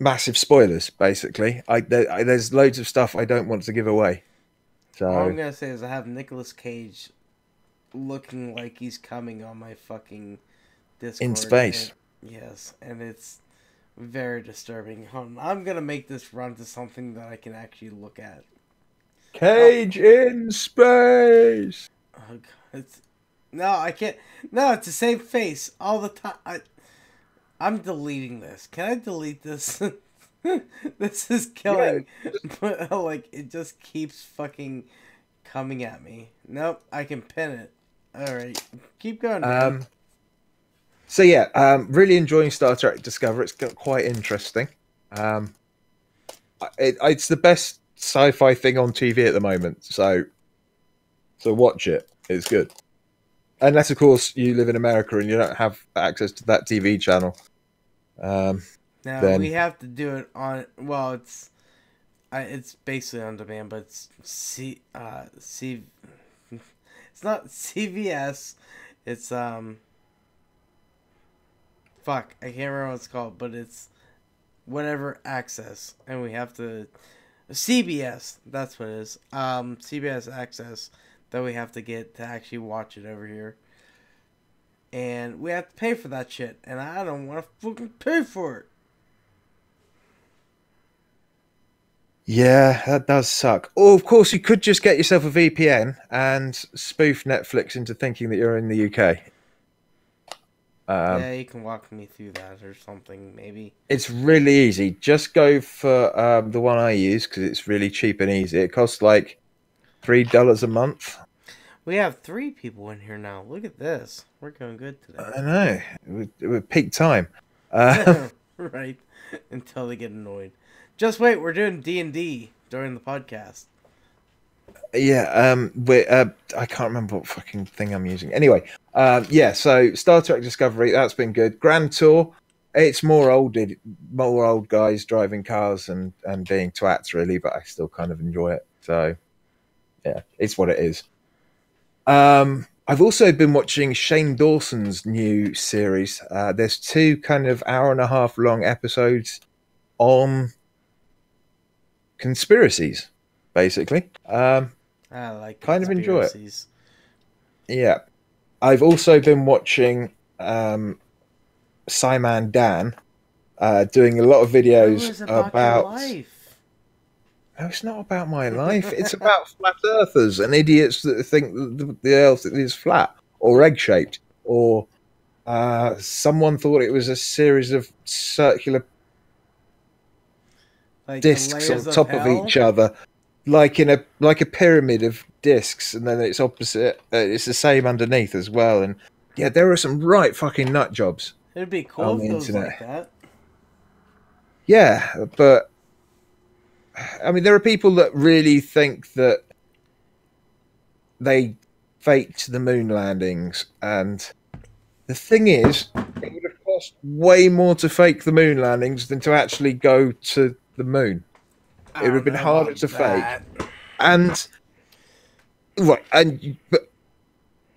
massive spoilers. Basically, there's loads of stuff I don't want to give away. All So I'm gonna say is I have Nicolas Cage looking like he's coming on my fucking in Discord, and space, yes, and it's very disturbing. Hold on, I'm gonna make this run to something that I can actually look at. Oh, Cage in space. oh God, it's no, I can't. No, it's the same face all the time. I'm deleting this. Can I delete this? This is Yeah. killing. But like, it just keeps fucking coming at me. Nope, I can pin it. All right, keep going, man. Um. So yeah, really enjoying Star Trek Discovery. It's got quite interesting. Um, it's the best sci-fi thing on TV at the moment. So watch it. It's good. Unless of course you live in America and you don't have access to that TV channel. Um, Now we then have to do it on. Well, it's basically on demand, but it's C. It's not CVS. It's Fuck, I can't remember what it's called, but it's whatever access, and we have to CBS. That's what it is. CBS access that we have to get to actually watch it over here, and we have to pay for that shit, and I don't want to fucking pay for it. yeah, that does suck. Or of course you could just get yourself a VPN and spoof Netflix into thinking that you're in the UK. Yeah, you can walk me through that or something, maybe. It's really easy. Just go for the one I use because it's really cheap and easy. It costs like $3 a month. We have 3 people in here now. Look at this. We're going good today. I know. It would peak time. Uh, Right. Until they get annoyed. Just wait, we're doing D&D during the podcast. yeah. I can't remember what fucking thing I'm using. Anyway. Yeah. So Star Trek Discovery. That's been good. Grand Tour. It's more old guys driving cars and being twats really, but I still kind of enjoy it. So yeah, it's what it is. I've also been watching Shane Dawson's new series. There's two kind of hour and a half long episodes on conspiracies, basically. I like Kind of enjoy it. conspiracies. Yeah. I've also been watching Simon Dan doing a lot of It videos was about your about. life. No, it's not about my life. It's about flat earthers and idiots that think the earth is flat or egg shaped, or someone thought it was a series of circular Like the discs on layers of top of hell. each other, like a pyramid of discs, and then it's opposite. It's the same underneath as well. And yeah, there are some right fucking nut jobs It'd be cool on if the it was internet. like that. Yeah, but I mean, there are people that really think that they faked the moon landings, and the thing is, it would have cost way more to fake the moon landings than to actually go to the moon. I It would have don't been know harder about to fake, that. and right, and but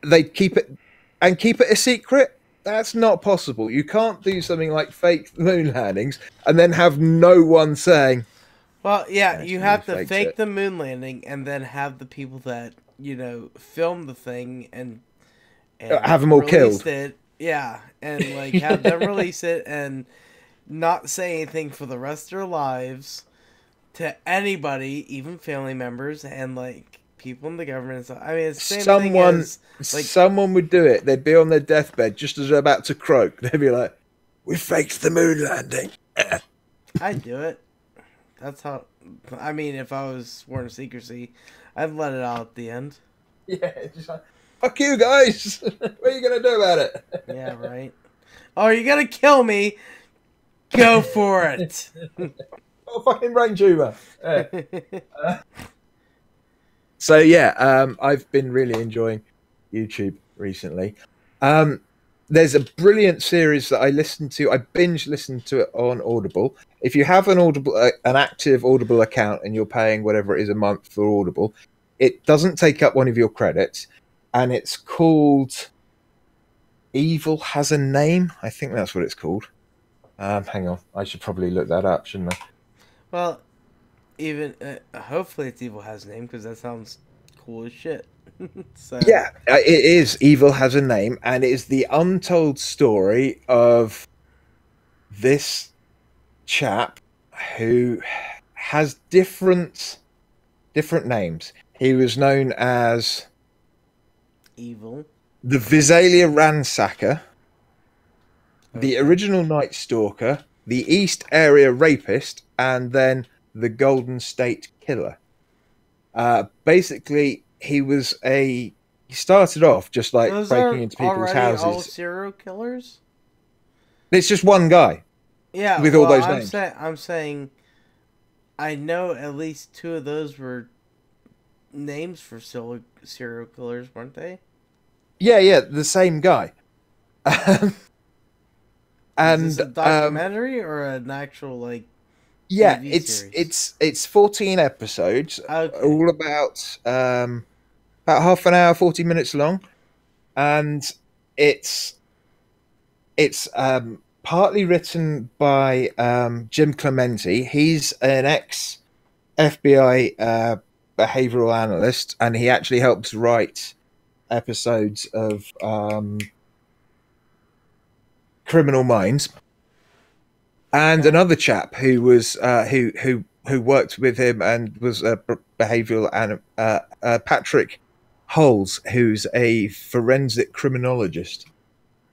they keep it a secret. That's not possible. You can't do something like fake moon landings and then have no one saying, Well, yeah, you "Actually, we have to faked fake it." the moon landing and then have the people that film the thing and Have them all released killed. it. Yeah, and like have them release it and not say anything for the rest of their lives to anybody, even family members and like people in the government. And stuff. I mean, it's the same thing someone as like someone would do it. They'd be on their deathbed just as they're about to croak. They'd be like, "We faked the moon landing." I'd do it. That's how. I mean, if I was sworn to secrecy, I'd let it out at the end. Yeah, just like, fuck you guys. What are you gonna do about it? Yeah, right. Oh, you're gonna kill me? Go for it. Oh, fucking brain tumor. Yeah. So yeah, I've been really enjoying YouTube recently. Um, there's a brilliant series that I listened to. I binge listened to it on Audible. If you have an active Audible account, and you're paying whatever it is a month for Audible, it doesn't take up one of your credits, and it's called "Evil Has a Name." I think that's what it's called. Hang on, I should probably look that up, shouldn't I? Well, even hopefully it's Evil has a name because that sounds cool as shit. So Yeah, it is. Evil has a name, and it is the untold story of this chap who has different names. He was known as evil. the Visalia Ransacker, the Okay. original Night Stalker, the East Area Rapist, and then the Golden State Killer. Basically, he started off just like Those breaking aren't into people's already all houses. serial killers. It's just one guy Yeah. with all Well, those names. I'm saying I know at least two of those were names for serial killers, weren't they? Yeah, yeah, the same guy. Is this and a documentary or an actual like yeah, TV it's series? it's it's 14 episodes, Okay. all about half an hour, 40 minutes long, and it's it's partly written by Jim Clementi. He's an ex FBI behavioral analyst, and he actually helps write episodes of Criminal Minds. And Okay. another chap who was who worked with him and was a behavioral and Patrick Holes, who's a forensic criminologist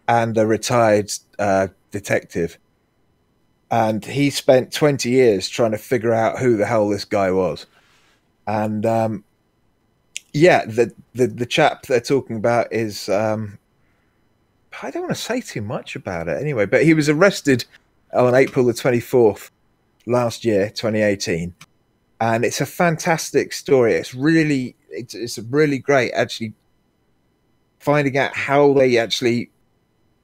and a retired detective, and he spent 20 years trying to figure out who the hell this guy was. And yeah, the chap they're talking about is I don't want to say too much about it anyway, but he was arrested on April the 24th last year, 2018, and it's a fantastic story. It's really great actually finding out how they actually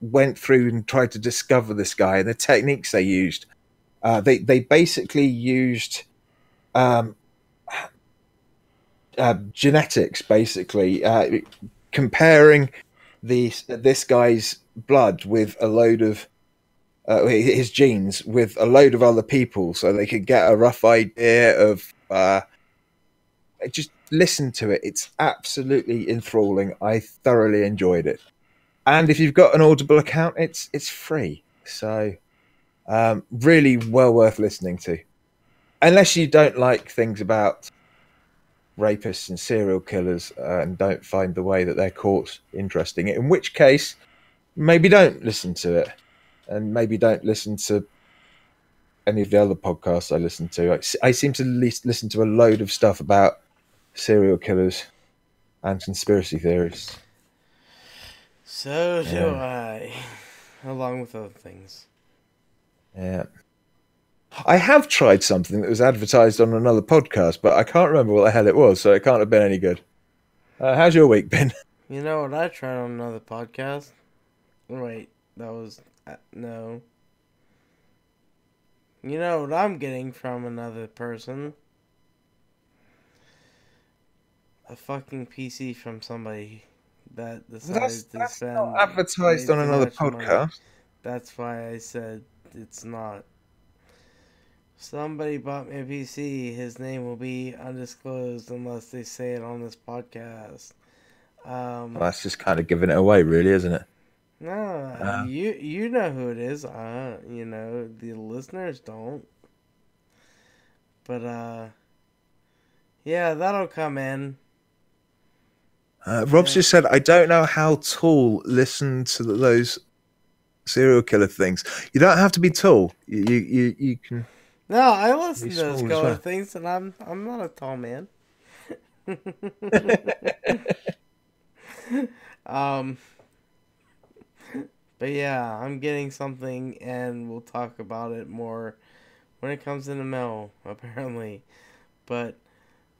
went through and tried to discover this guy and the techniques they used. They basically used um, genetics, basically comparing this guy's blood with a load of his genes with a load of other people, so they could get a rough idea of. Just listen to it; it's absolutely enthralling. I thoroughly enjoyed it, and if you've got an Audible account, it's free, so really well worth listening to. Unless you don't like things about rapists and serial killers and don't find the way that they're caught interesting, in which case maybe don't listen to it, and maybe don't listen to any of the other podcasts I listen to. I seem to listen to a load of stuff about serial killers and conspiracy theorists. So do Yeah, I, along with other things. yeah. I have tried something that was advertised on another podcast, but I can't remember what the hell it was, so it can't have been any good. How's your week been? You know what I tried on another podcast? Wait, that was no. You know what I'm getting from another person? A fucking PC from somebody that Well, decided to that's not spend way advertised on too another much money. podcast. That's why I said it's not. Somebody bought me a PC. His name will be undisclosed unless they say it on this podcast. Well, Um, that's just kind of giving it away, really, isn't it? no, Uh, you know who it is. You know the listeners don't. But yeah, that'll come in. Rob's Eh, just said, I don't know how tall listen to those serial killer things. You don't have to be tall. You can No, I be listen to those small as color well. things, and I'm not a tall man. um, but yeah, I'm getting something, and we'll talk about it more when it comes in the mail, apparently. But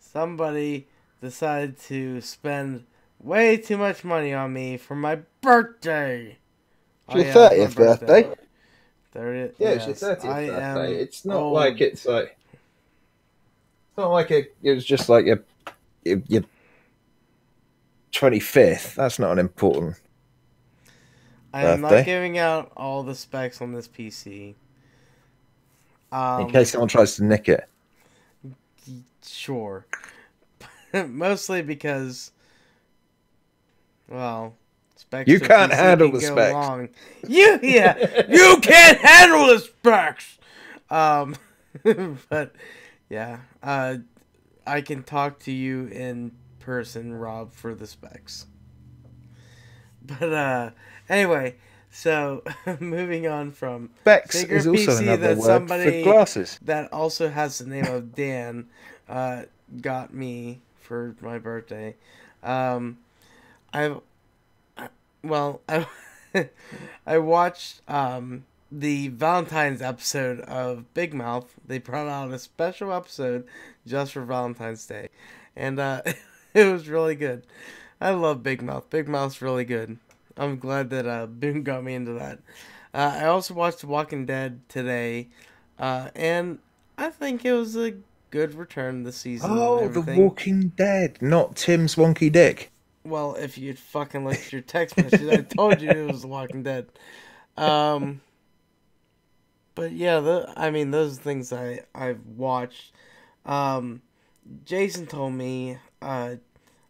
somebody decided to spend way too much money on me for my birthday. It's Oh your yeah, it's my 30th birthday. birthday. 30th, Yeah, it's your yes. I 30th birthday. am It's not like old. it's not like it was just like your 25th. That's not an important I am not birthday. giving out all the specs on this PC. In case someone tries to nick it. Sure. Mostly because, well, You Spectre can't PC handle can the go specs. long. You can't handle the specs. Um, but yeah, I can talk to you in person, Rob, for the specs. But anyway, so moving on from Specs is Secret also PC, another that word for somebody glasses. that also has the name of Dan uh, got me for my birthday. Um, I've well, I I watched the Valentine's episode of Big Mouth. They brought out a special episode just for Valentine's Day, and it was really good. I love Big Mouth. Big Mouth's really good. I'm glad that Boone got me into that. I also watched The Walking Dead today, and I think it was a good return this season and Oh, The everything. Walking Dead, not Tim's wonky dick. Well, if you'd fucking looked at your text message, I told you it was The Walking Dead. Um, but yeah, I mean, those are things I've watched. Um, Jason told me, I'm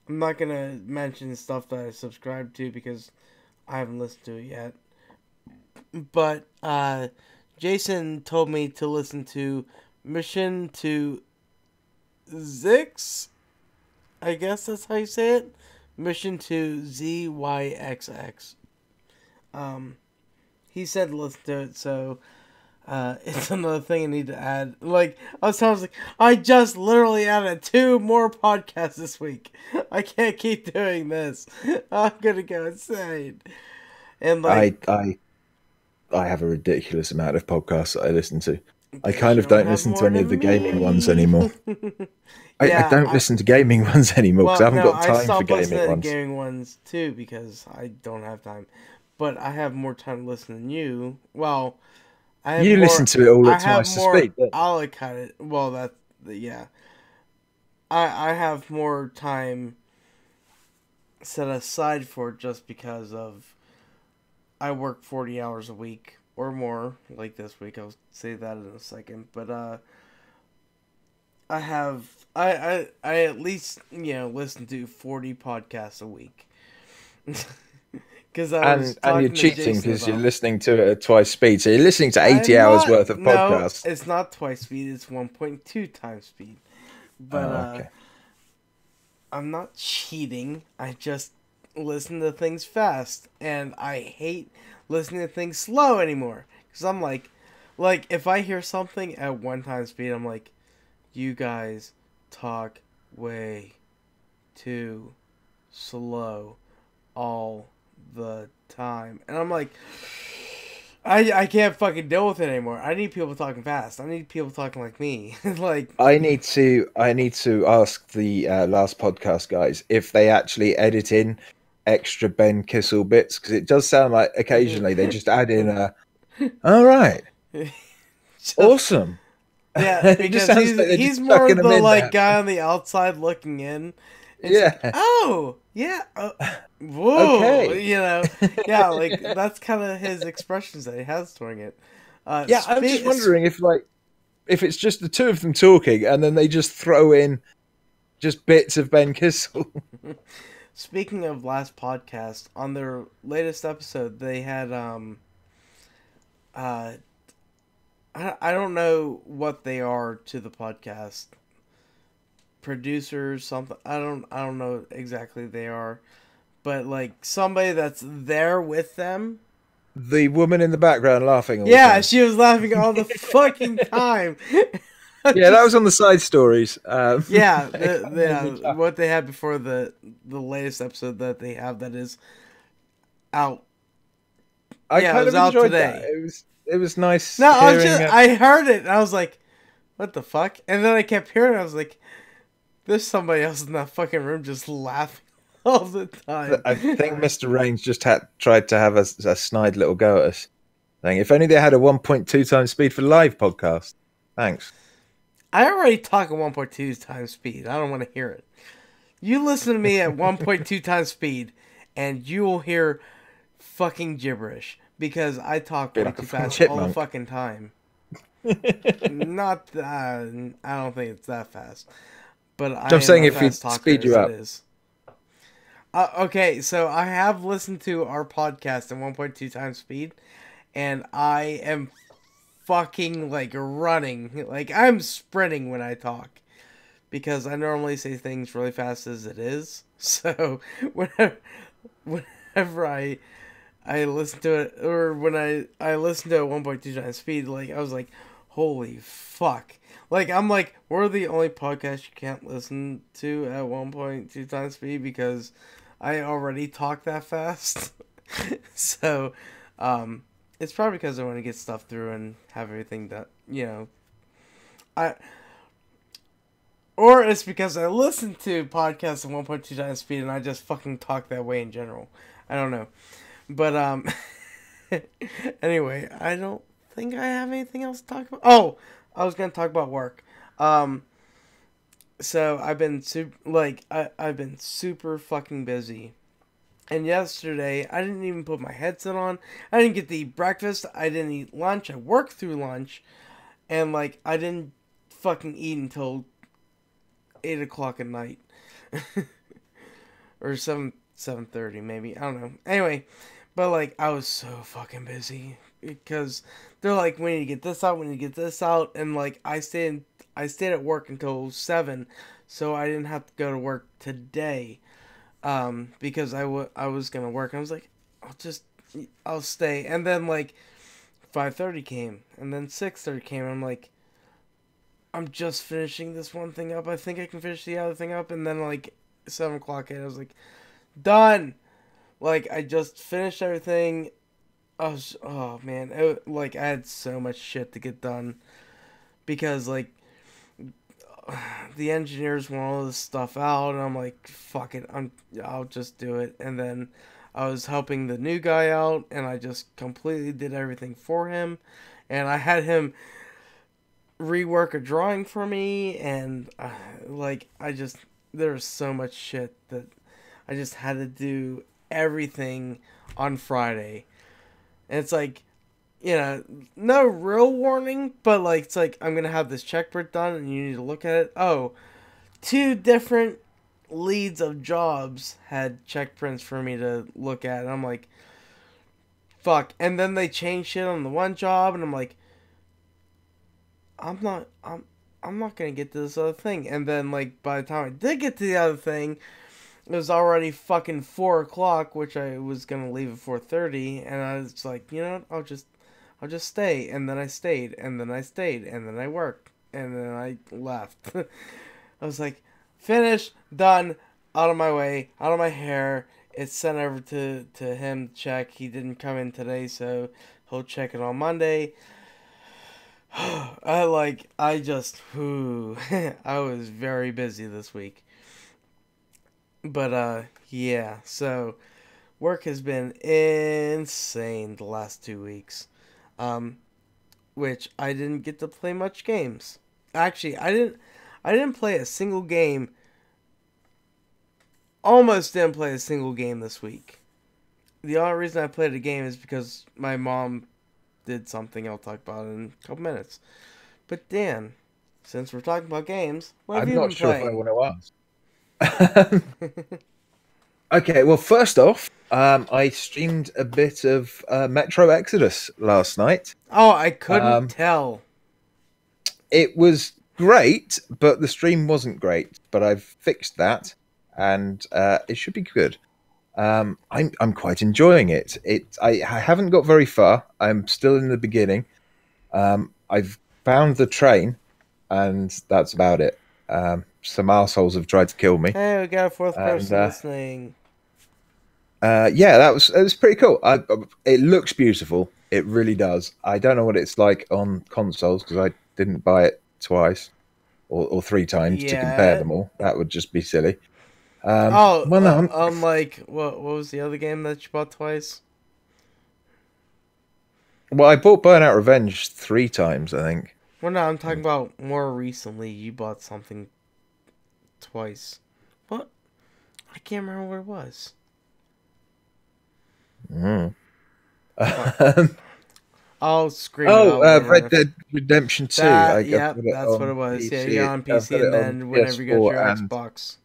not gonna mention stuff that I subscribed to because I haven't listened to it yet. But Jason told me to listen to Mission to Zix. I guess that's how you say it. Mission to ZYXX. Um, he said listen to it, so it's another thing I need to add. Like I was like, I just literally added 2 more podcasts this week. I can't keep doing this. I'm gonna go insane. And like, I I have a ridiculous amount of podcasts that I listen to. I because kind you of don't don't have listen to more any of the than gaming ones me. anymore. I Yeah, don't listen to gaming ones anymore because I well, haven't no, got I time for stopped listening gaming to the ones. gaming ones too because I don't have time. But I have more time to listen than you. Well, I have You listen more. to it all I at have twice the more speed, don't you? allocated. Well, yeah. I have more time set aside for it just because of I work 40 hours a week or more. Like this week, I'll say that in a second. But I have I at least listen to 40 podcasts a week. Because I was And you're talking to cheating Jason because you're about. listening to it at twice speed. So you're listening to 80 I'm hours not. worth of No, podcasts. it's not twice speed. It's 1.2 times speed. But Oh, okay. I'm not cheating. I just listen to things fast, and I hate listening to things slow anymore. Because I'm like if I hear something at 1 time speed, I'm like, you guys talk way too slow all the time. And I'm like, I can't fucking deal with it anymore. I need people talking fast. I need people talking like me. Like, I need to ask the last podcast guys if they actually edit in extra Ben Kissel bits because it does sound like occasionally they just add in a all right, just awesome. yeah, It just because sounds like they're he's just more chucking them the in like there. guy on the outside looking in. And it's like, Yeah. oh yeah, whoa, Okay. yeah, like that's kind of his expressions that he has during it. Yeah, I'm just wondering if it's just the two of them talking and then they just throw in just bits of Ben Kissel. Speaking of last podcast, on their latest episode, they had uh I don't know what they are to the podcast. Producers, something I don't know exactly they are, but like somebody that's there with them. The woman in the background laughing all the Yeah, time. she was laughing all the fucking time. Yeah, that was Just on the side stories. yeah, It kind of made me chuckle. what they had before the latest episode that they have that is out. I Yeah, it kind was of out enjoyed that. today. It was nice No, hearing. I heard it and I was like, what the fuck? And then I kept hearing it, I was like, there's somebody else in that fucking room just laughing all the time. I think Mr. Raines just tried to have a snide little go at us, saying if only they had a 1.2 times speed for live podcast. Thanks. I already talk at 1.2 times speed. I don't want to hear it. You listen to me at 1.2 times speed, and you will hear fucking gibberish because I talk Be way like a too fucking fast all the chipmunk. fucking time. Not that I don't think it's that fast, but I I'm am saying a if fast he'd talker speed you as it up. is. Okay, so I have listened to our podcast at 1.2 times speed, and I am fucking like running. Like I'm sprinting when I talk because I normally say things really fast as it is. So whenever, whenever I listen to it, or when I listen to it 1.2 times speed, like I was like, holy fuck. Like I'm like, we're the only podcast you can't listen to at 1.2 times speed because I already talk that fast. So, um, it's probably because I want to get stuff through and have everything done. I or it's because I listen to podcasts at 1.2 times speed and I just fucking talk that way in general. I don't know, but anyway, I don't think I have anything else to talk about. Oh, I was gonna talk about work. Um, so I've been I've been super fucking busy. And yesterday, I didn't even put my headset on. I didn't get to eat breakfast. I didn't eat lunch. I worked through lunch, and like I didn't fucking eat until 8 o'clock at night, or 7:30 maybe. I don't know. Anyway, but like I was so fucking busy because they're like, we need to get this out. We need to get this out, and like I stayed at work until 7, so I didn't have to go to work today. Because I was gonna work. I was like, I'll stay. And then like 5:30 came, and then 6:30 came. And I'm like, I'm just finishing this one thing up. I think I can finish the other thing up. And then like 7 o'clock hit. I was like, done. Like I just finished everything. Oh man, like I had so much shit to get done because like the engineers want all this stuff out, and I'm like, fuck it, I'll just do it. And then I was helping the new guy out, and I just completely did everything for him, and I had him rework a drawing for me, and like I just there's so much shit that I just had to do everything on Friday, and it's like, no real warning, but like it's like I'm gonna have this check print done, and you need to look at it. Oh, two different leads of jobs had check prints for me to look at, and I'm like, fuck. And then they changed shit on the one job, and I'm like, I'm not, I'm not gonna get to this other thing. And then like by the time I did get to the other thing, it was already fucking 4 o'clock, which I was gonna leave at 4:30, and I was like, I'll just stay. And then I stayed, and then I stayed, and then I worked, and then I left. I was like, finished, done, out of my way, out of my hair. It's sent over to him to check. He didn't come in today, so he'll check it on Monday. I just, whew, I was very busy this week. But, yeah, so work has been insane the last 2 weeks. Um, which I didn't get to play much games. Actually, I didn't play a single game. Almost didn't play a single game this week. The only reason I played a game is because my mom did something I'll talk about in a couple minutes. But Dan, since we're talking about games, what have I'm you not been sure if I playing? want to ask. Okay, well, first off, I streamed a bit of Metro Exodus last night. Oh, I couldn't Um, tell. it was great, but the stream wasn't great. But I've fixed that, and it should be good. I'm quite enjoying it. I haven't got very far. I'm still in the beginning. I've found the train, and that's about it. Some assholes have tried to kill me, Hey, we got a fourth and person listening. yeah, it was pretty cool. It looks beautiful. It really does. I don't know what it's like on consoles because I didn't buy it twice or three times to compare Yeah. them all. That would just be silly. Oh, Well, no, unlike what was the other game that you bought twice? well, I bought Burnout Revenge three times, I think. Well, no, I'm talking about more recently. You bought something twice. What? I can't remember what it was. Mm. Fuck. I'll scream it Oh, out Red later. Dead Redemption 2. That, I've got yep, it that's what it on was. Yeah, you're PC. on I've PC, got it and on then whenever you get PS4 your and Xbox.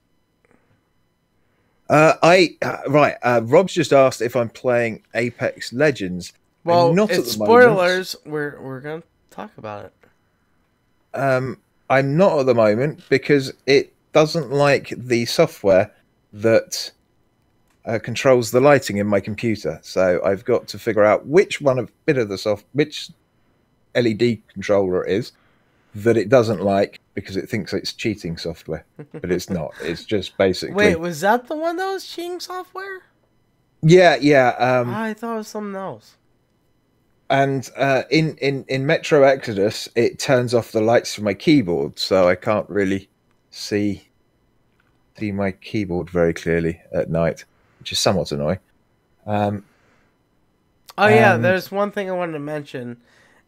right. Rob's just asked if I'm playing Apex Legends. I'm Well, not at it's the moment. spoilers. We're gonna talk about it. I'm not at the moment because it doesn't like the software that controls the lighting in my computer. So I've got to figure out which LED controller it is that it doesn't like because it thinks it's cheating software, but it's not. It's just Wait, basically was that the one that was cheating software? yeah. I thought it was something else. And in Metro Exodus, it turns off the lights from my keyboard, so I can't really see my keyboard very clearly at night, which is somewhat annoying. Um, Oh yeah, and there's one thing I wanted to mention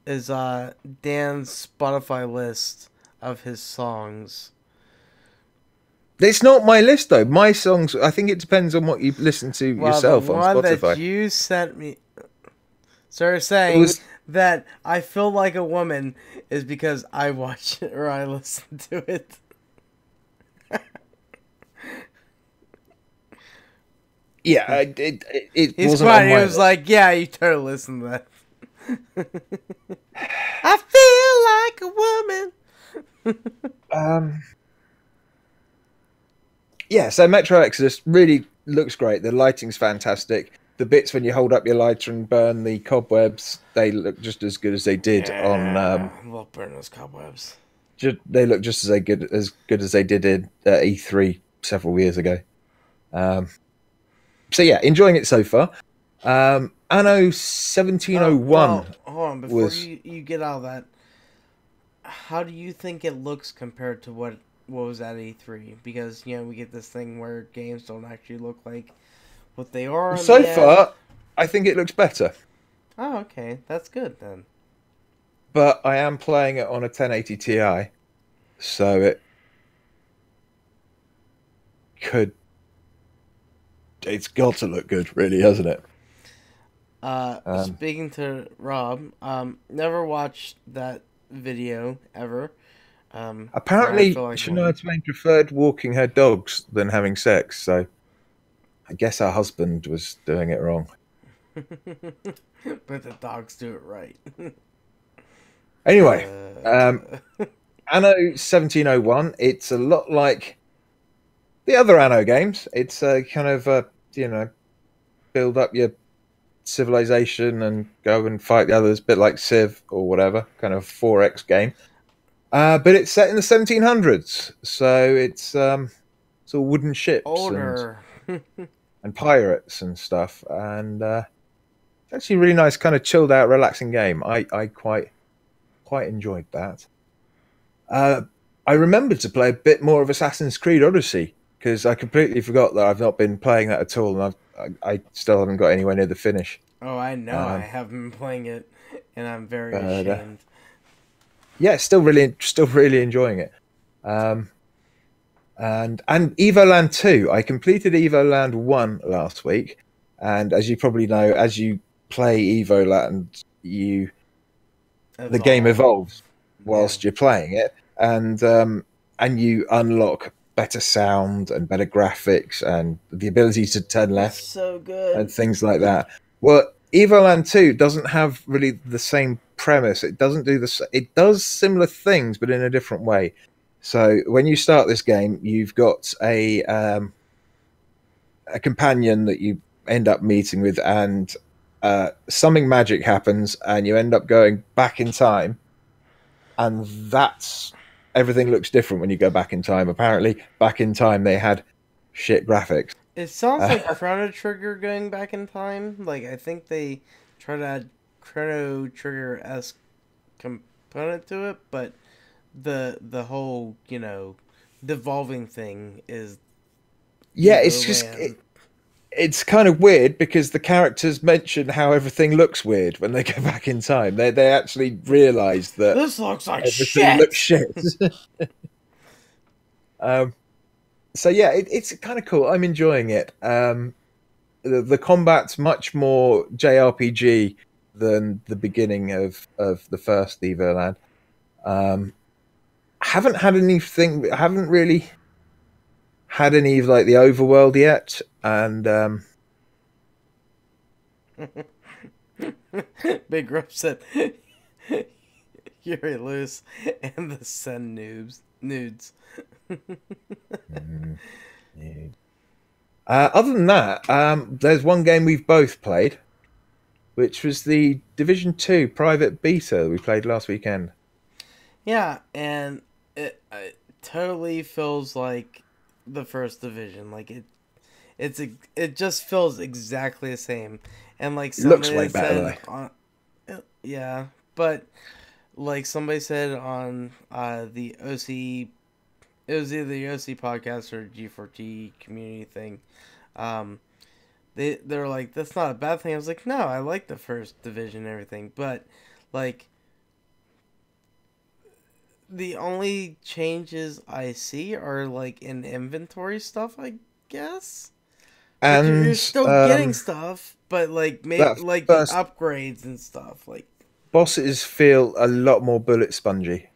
is Dan's Spotify list of his songs. it's not my list though. My songs, I think it depends on what you listen to Well, the yourself on one that Spotify. you sent me started It saying was that I feel like a woman is because I watch it or I listen to it. yeah, it He's wasn't on quiet. He my was list. like, "Yeah, you totally listen to that." I feel like a woman. Um, yeah, so Metro Exodus really looks great. The lighting's fantastic. The bits when you hold up your lighter and burn the cobwebs, they look just as good as they did on. Yeah, I love burning those cobwebs. They look just as good as they did in E3 several years ago. Um, so yeah, enjoying it so far. Anno Oh well, 1701 hold on. Before was you get out of that, how do you think it looks compared to what was at E3? Because we get this thing where games don't actually look like what they are in so the end. far. I think it looks better, Oh, okay, that's good then. but I am playing it on a 1080 Ti, so it could. It's got to look good, really, hasn't it? Um, Speaking to Rob, never watched that video ever. For I apparently, feel like a Shania woman. Twain preferred walking her dogs than having sex, so I guess her husband was doing it wrong. But the dogs do it right. Anyway, um, uh, Anno 1701, it's a lot like the other Anno games. It's a kind of, build up your civilization and go and fight the others, a bit like Civ or whatever, kind of 4X game. But it's set in the 1700s, so it's all wooden ships older. and pirates and stuff. And it's actually a really nice, kind of chilled out, relaxing game. I quite enjoyed that. Uh, I remembered to play a bit more of Assassin's Creed Odyssey because I completely forgot that I've not been playing that at all, and I still haven't got anywhere near the finish. Oh, I know. I Um, haven't been playing it, and I'm very but ashamed. yeah, still really enjoying it. Um, and Evoland 2, I completed Evoland 1 last week, and as you probably know, as you play Evoland, the game Evolve. evolves Yeah. whilst you're playing it, and you unlock better sound and better graphics and the ability to turn It's left so and good. things like that. Well, Evoland 2 doesn't have really the same premise. It doesn't do this. It does similar things, but in a different way. So when you start this game, you've got a companion that you end up meeting with, and something magic happens, and you end up going back in time, and that's everything looks different when you go back in time. Apparently, back in time they had shit graphics. It sounds Uh, like Chrono Trigger going back in time. Like I think they try to add Chrono Trigger esque component to it, but the whole devolving thing is yeah, Evo Land. it's kind of weird because the characters mention how everything looks weird when they go back in time. They actually realise that This looks like everything looks shit. shit. um, so yeah, it's kind of cool. I'm enjoying it. The combat's much more JRPG than the beginning of the first Evoland. Haven't had anything. Haven't really had any of like the overworld yet, and Big Grump said, "You're loose," and the send nudes. mm, yeah. Other than that, there's one game we've both played, which was the Division 2 private beta we played last weekend. Yeah, and it totally feels like the first division. Like it just feels exactly the same. And like It looks somebody way had better said though. on, yeah, but like somebody said on the OC, it was either the OC podcast or G4G community thing. Um, they're like, that's not a bad thing. I was like, no, I like the first division and everything, but like the only changes I see are like in inventory stuff, I guess. Like you're And still getting stuff, but like that like the first upgrades and stuff. Like bosses feel a lot more bullet spongy,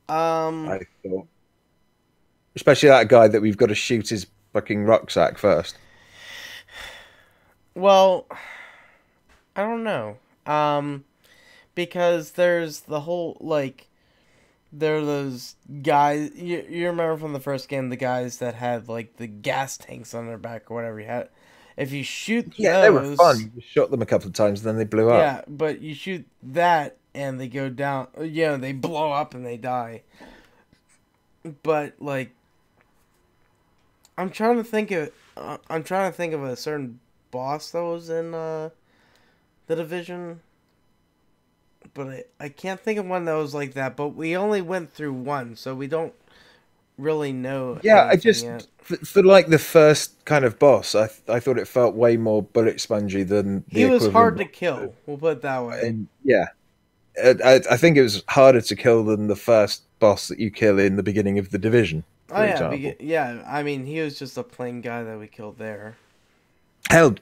um, I thought. Especially that guy that we've got to shoot his fucking rucksack first. well, I don't know. Because there's the whole like there are those guys you remember from the first game the guys that had like the gas tanks on their back or whatever you had. If you shoot Yeah, they were fun. those, You just shot them a couple of times, and then they blew up. yeah, but you shoot that and they go down. They blow up and they die. But like, I'm trying to think of. I'm trying to think of a certain boss that was in the division, but I can't think of one that was like that. But we only went through one, so we don't really know Yeah, I anything just yet. for like the first kind of boss, I thought it felt way more bullet spongy than the He was equivalent hard to boss. kill. We'll put it that way. And yeah, I think it was harder to kill than the first boss that you kill in the beginning of the division, Oh for yeah, example. yeah. I mean, he was just a plain guy that we killed there, Hell,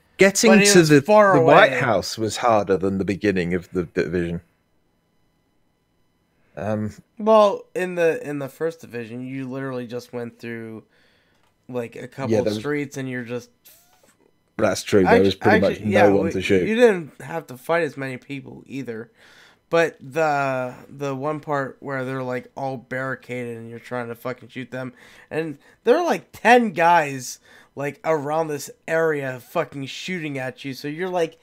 but getting he to was far the White away. House was harder than the beginning of the division. Um, Well, in the first division, you literally just went through like a yeah, couple of there was. streets, and you're just That's true. There was pretty much actually no yeah. one to shoot. You didn't have to fight as many people either, but the one part where they're like all barricaded and you're trying to fucking shoot them, and there are like 10 guys like around this area fucking shooting at you. So you're like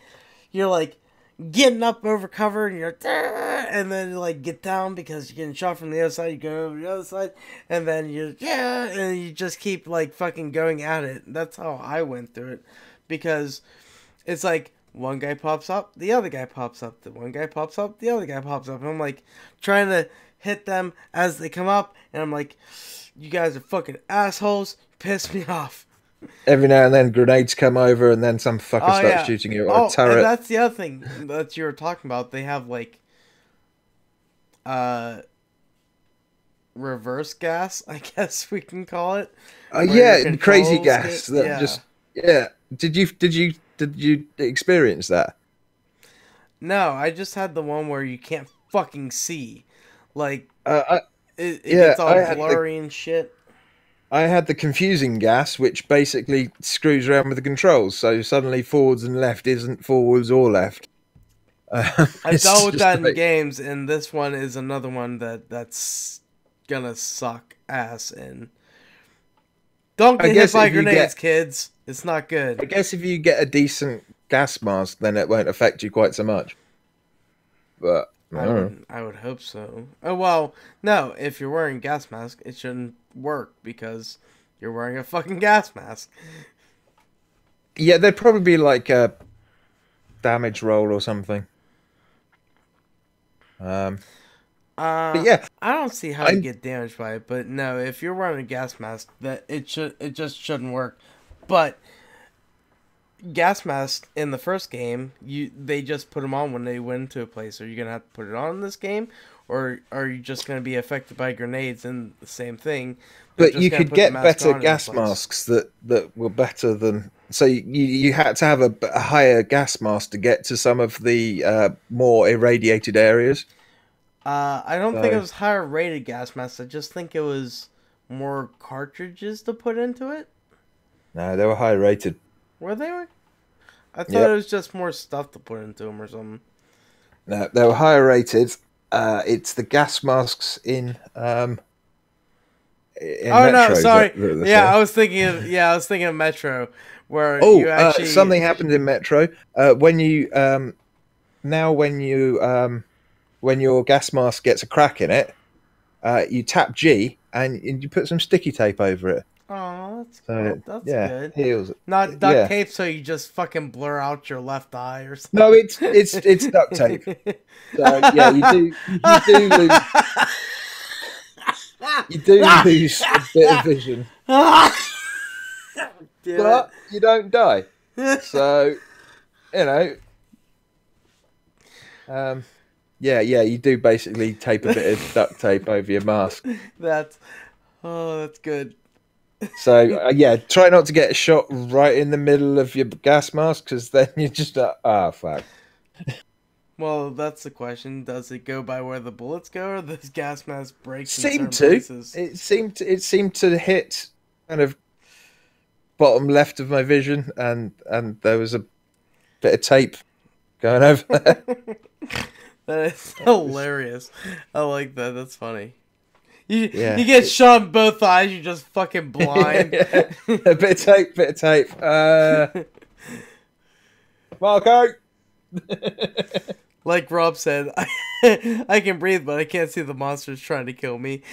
getting up over cover and you're and then you like get down because you're getting shot from the other side. You go over the other side and then and you just keep like fucking going at it. That's how I went through it because it's like one guy pops up, the other guy pops up, the one guy pops up, the other guy pops up, and I'm like trying to hit them as they come up, and I'm like, you guys are fucking assholes, piss me off. Every now and then, grenades come over, and then some fucker Oh starts yeah. shooting you or a Oh, and turret. that's the other thing that you were talking about. They have like uh reverse gas, I guess we can call it, where your Yeah, crazy controls gas get that just yeah. Did you experience that? No, I just had the one where you can't fucking see. Like Uh, it yeah, gets all blurry and shit. I had the confusing gas, which basically screws around with the controls. So suddenly forwards and left isn't forwards or left. I've It's dealt with just that in like games, and this one is another one that's gonna suck ass. And don't I get hit guess by if you grenades, get kids. It's not good. I guess if you get a decent gas mask, then it won't affect you quite so much. But I don't know. I would hope so. Oh well, no. If you're wearing a gas mask, it shouldn't work because you're wearing a fucking gas mask. Yeah, there'd probably be like a damage roll or something. Um, but yeah, I don't see how you I'm get damaged by it, but no, if you're wearing a gas mask, it just shouldn't work. But gas masks in the first game, they just put them on when they went into a place. Are you gonna have to put it on in this game, or are you just going to be affected by grenades and the same thing? They're But just you going to could put the get mask better on in a gas place. masks that were better than. So you had to have a higher gas mask to get to some of the more irradiated areas. I don't think it So was higher rated gas masks. I just think it was more cartridges to put into it. no, they were high rated. Were they? I thought it Yep. was just more stuff to put into them or something. No, they were higher rated. It's the gas masks in Oh no, metros sorry. that are the Yeah, same. I was thinking of Metro, where you Oh, actually. something happened in Metro. When you now when your gas mask gets a crack in it, you tap G and you put some sticky tape over it. Oh, So that's yeah, good. heals. Not duct Yeah. tape, so you just fucking blur out your left eye or No, something. it's duct tape. So yeah, you do lose a bit of vision, Damn it. but you don't die. So you know, um, yeah, you do basically tape a bit of duct tape over your mask. That's that's good. So yeah, try not to get shot right in the middle of your gas mask because then you just fuck. Well, that's the question. Does it go by where the bullets go, or does gas mask breaks in Seemed certain to. places? It seemed to hit kind of bottom left of my vision, and there was a bit of tape going over there. That is It was hilarious. I like that. That's funny. You yeah, get shot in both eyes. You're just fucking yeah, blind. yeah. A bit of tape, bit of tape. Marco. Like Rob said, I can breathe, but I can't see the monsters trying to kill me.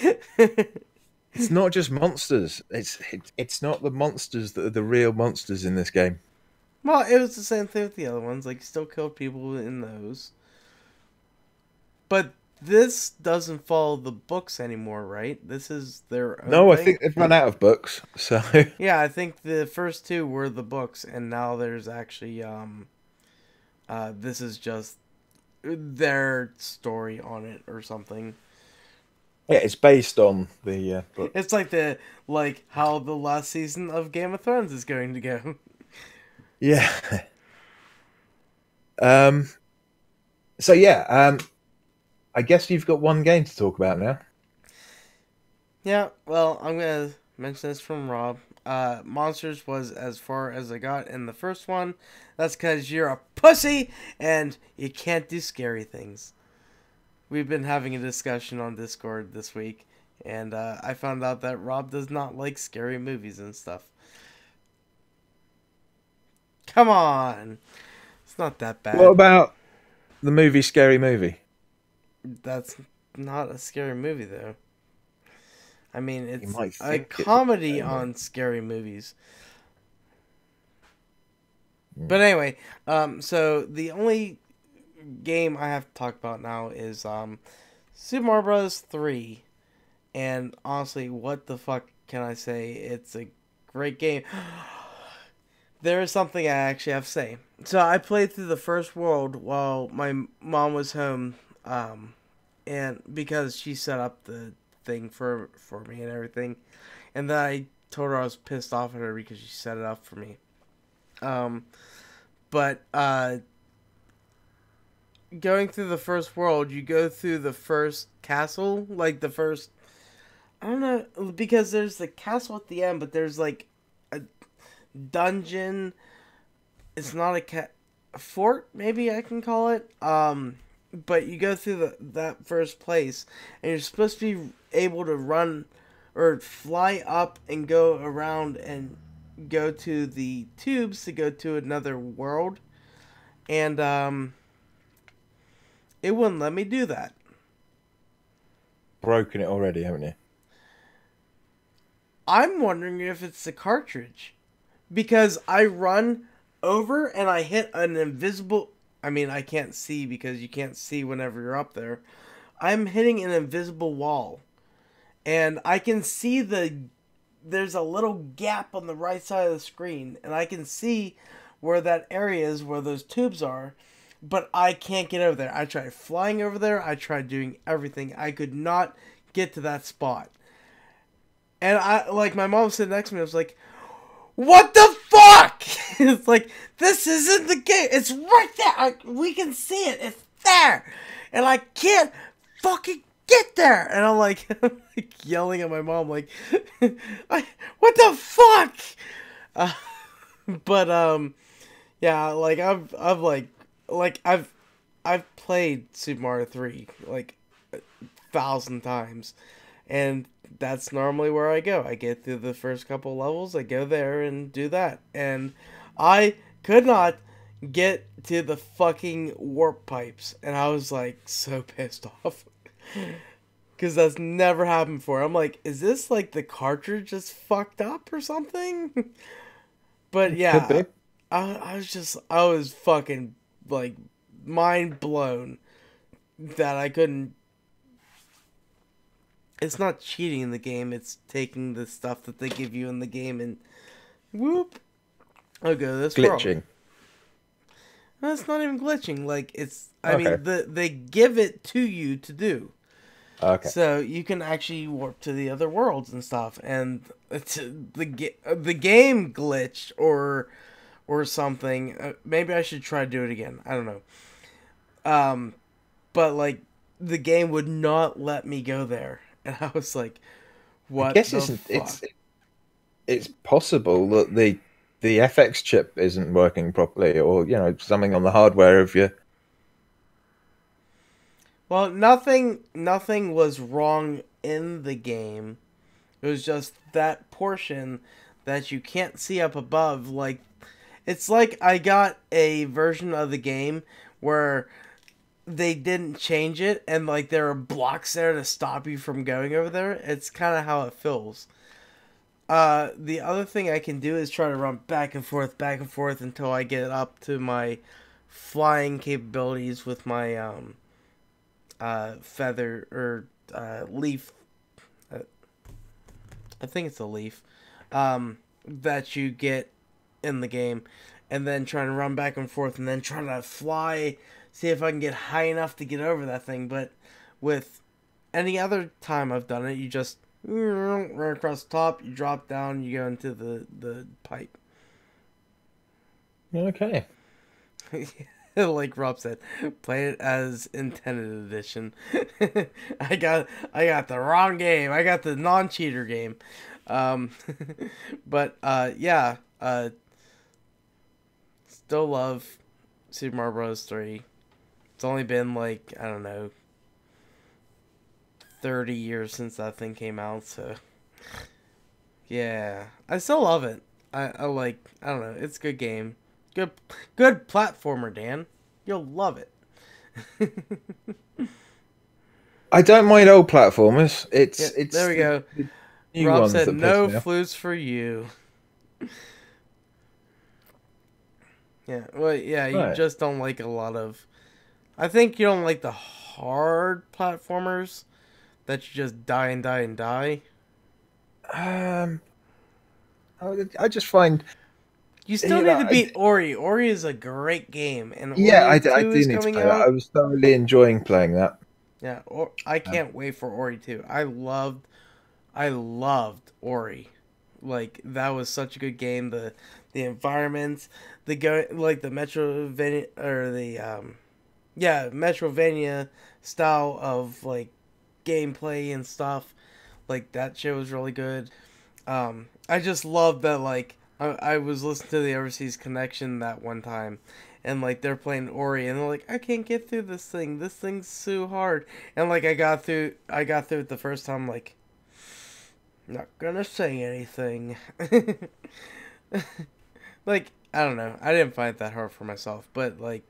It's not just monsters. It's not the monsters that are the real monsters in this game. Well, it was the same thing with the other ones. Like, still killed people in those. But this doesn't follow the books anymore, right? This is their own No, I thing. think they've run out of books. So Yeah, I think the first two were the books, and now there's actually this is just their story on it or something. yeah, it's based on the book. It's like how the last season of Game of Thrones is going to go. Yeah. Um. So yeah. I guess you've got one game to talk about now. Yeah, well, I'm gonna mention this from Rob. Monsters was as far as I got in the first one. That's because you're a pussy and you can't do scary things. We've been having a discussion on Discord this week, and I found out that Rob does not like scary movies and stuff. Come on! It's not that What bad. about the movie Scary Movie? That's not a scary movie, though. I mean, You it's might a think it's a comedy scary movie. on scary movies. Mm. But anyway, so the only game I have to talk about now is Super Mario Bros. 3. And honestly, what the fuck can I say? It's a great game. There is something I actually have to say. So I played through the first world while my mom was home, and because she set up the thing for me and everything, and then I told her I was pissed off at her because she set it up for me. Um, but going through the first world, you go through the first castle, like the first. I don't know because there's the castle at the end, but there's like a dungeon. It's not a fort, maybe I can call it. But you go through that first place, and you're supposed to be able to run or fly up and go around and go to the tubes to go to another world, and it wouldn't let me do that. Broken it already, haven't you? I'm wondering if it's the cartridge. Because I run over and I hit an invisible. I mean, I can't see because you can't see whenever you're up there. I'm hitting an invisible wall. And I can see there's a little gap on the right side of the screen. And I can see where that area is, where those tubes are. but I can't get over there. I tried flying over there. I tried doing everything. I could not get to that spot. And I like my mom sitting next to me. I was like, "What the fuck?" It's like this isn't the game. It's right there. We can see it. It's there, and I can't fucking get there. And I'm like, I'm like yelling at my mom, like, "What the fuck?" Uh, but yeah, like I've played Super Mario 3 like 1,000 times, and that's normally where I go. I get through the first couple levels, I go there and do that, and I could not get to the fucking warp pipes, and I was like so pissed off. Because that's never happened before. I'm like, is this like the cartridge is fucked up or something? But Could yeah, be. I was fucking like mind blown that I couldn't. It's not cheating in the game, it's taking the stuff that they give you in the game and whoop, I'll go to this world. Glitching. No, it's not even glitching. Like, it's, I Okay. mean, they give it to you to do. Okay. So you can actually warp to the other worlds and stuff, and it's the game glitched or something. Maybe I should try to do it again. I don't know. But like the game would not let me go there, and I was like, I "What guess the it's fuck?" it's possible that the FX chip isn't working properly, or something on the hardware of your. Well, nothing was wrong in the game. It was just that portion that you can't see up above. Like, it's like I got a version of the game where they didn't change it, and like there are blocks there to stop you from going over there. It's kind of how it feels. The other thing I can do is try to run back and forth until I get up to my flying capabilities with my feather or leaf. Uh, I think it's a leaf that you get in the game, and then trying to run back and forth, and then trying to fly, see if I can get high enough to get over that thing. But with any other time I've done it, you just run across the top, you drop down, you go into the pipe. Okay. Like Rob said, play it as intended edition. I got the wrong game. I got the non-cheater game. Um, but yeah, still love Super Mario Bros. 3. It's only been like, I don't know, 30 years since that thing came out, so yeah. I still love it. I like, I don't know, it's a good game. Good platformer, Dan. You'll love it. I don't mind old platformers. Yeah, It's there we go. the new Rob ones said that piss no me off. flutes for you. Yeah, well, yeah, you Right. just don't like a lot of. I think you don't like the hard platformers that you just die and die and die. Um, I just find, You still you need know, to beat Ori. Ori is a great game, and yeah, Ori I 2 do is need to coming play that. I out. was thoroughly enjoying playing that. Yeah, I Um, can't wait for Ori 2. I loved Ori. Like that was such a good game. The environments, the go like the Metrovania or the yeah, Metrovania style of like gameplay and stuff. Like that shit was really good. I just love that. Like I was listening to the Overseas Connection that one time, and like they're playing Ori, and they're like, I can't get through this thing. This thing's so hard. And like I got through it the first time. Like, not gonna say anything. Like I don't know. I didn't find it that hard for myself, but like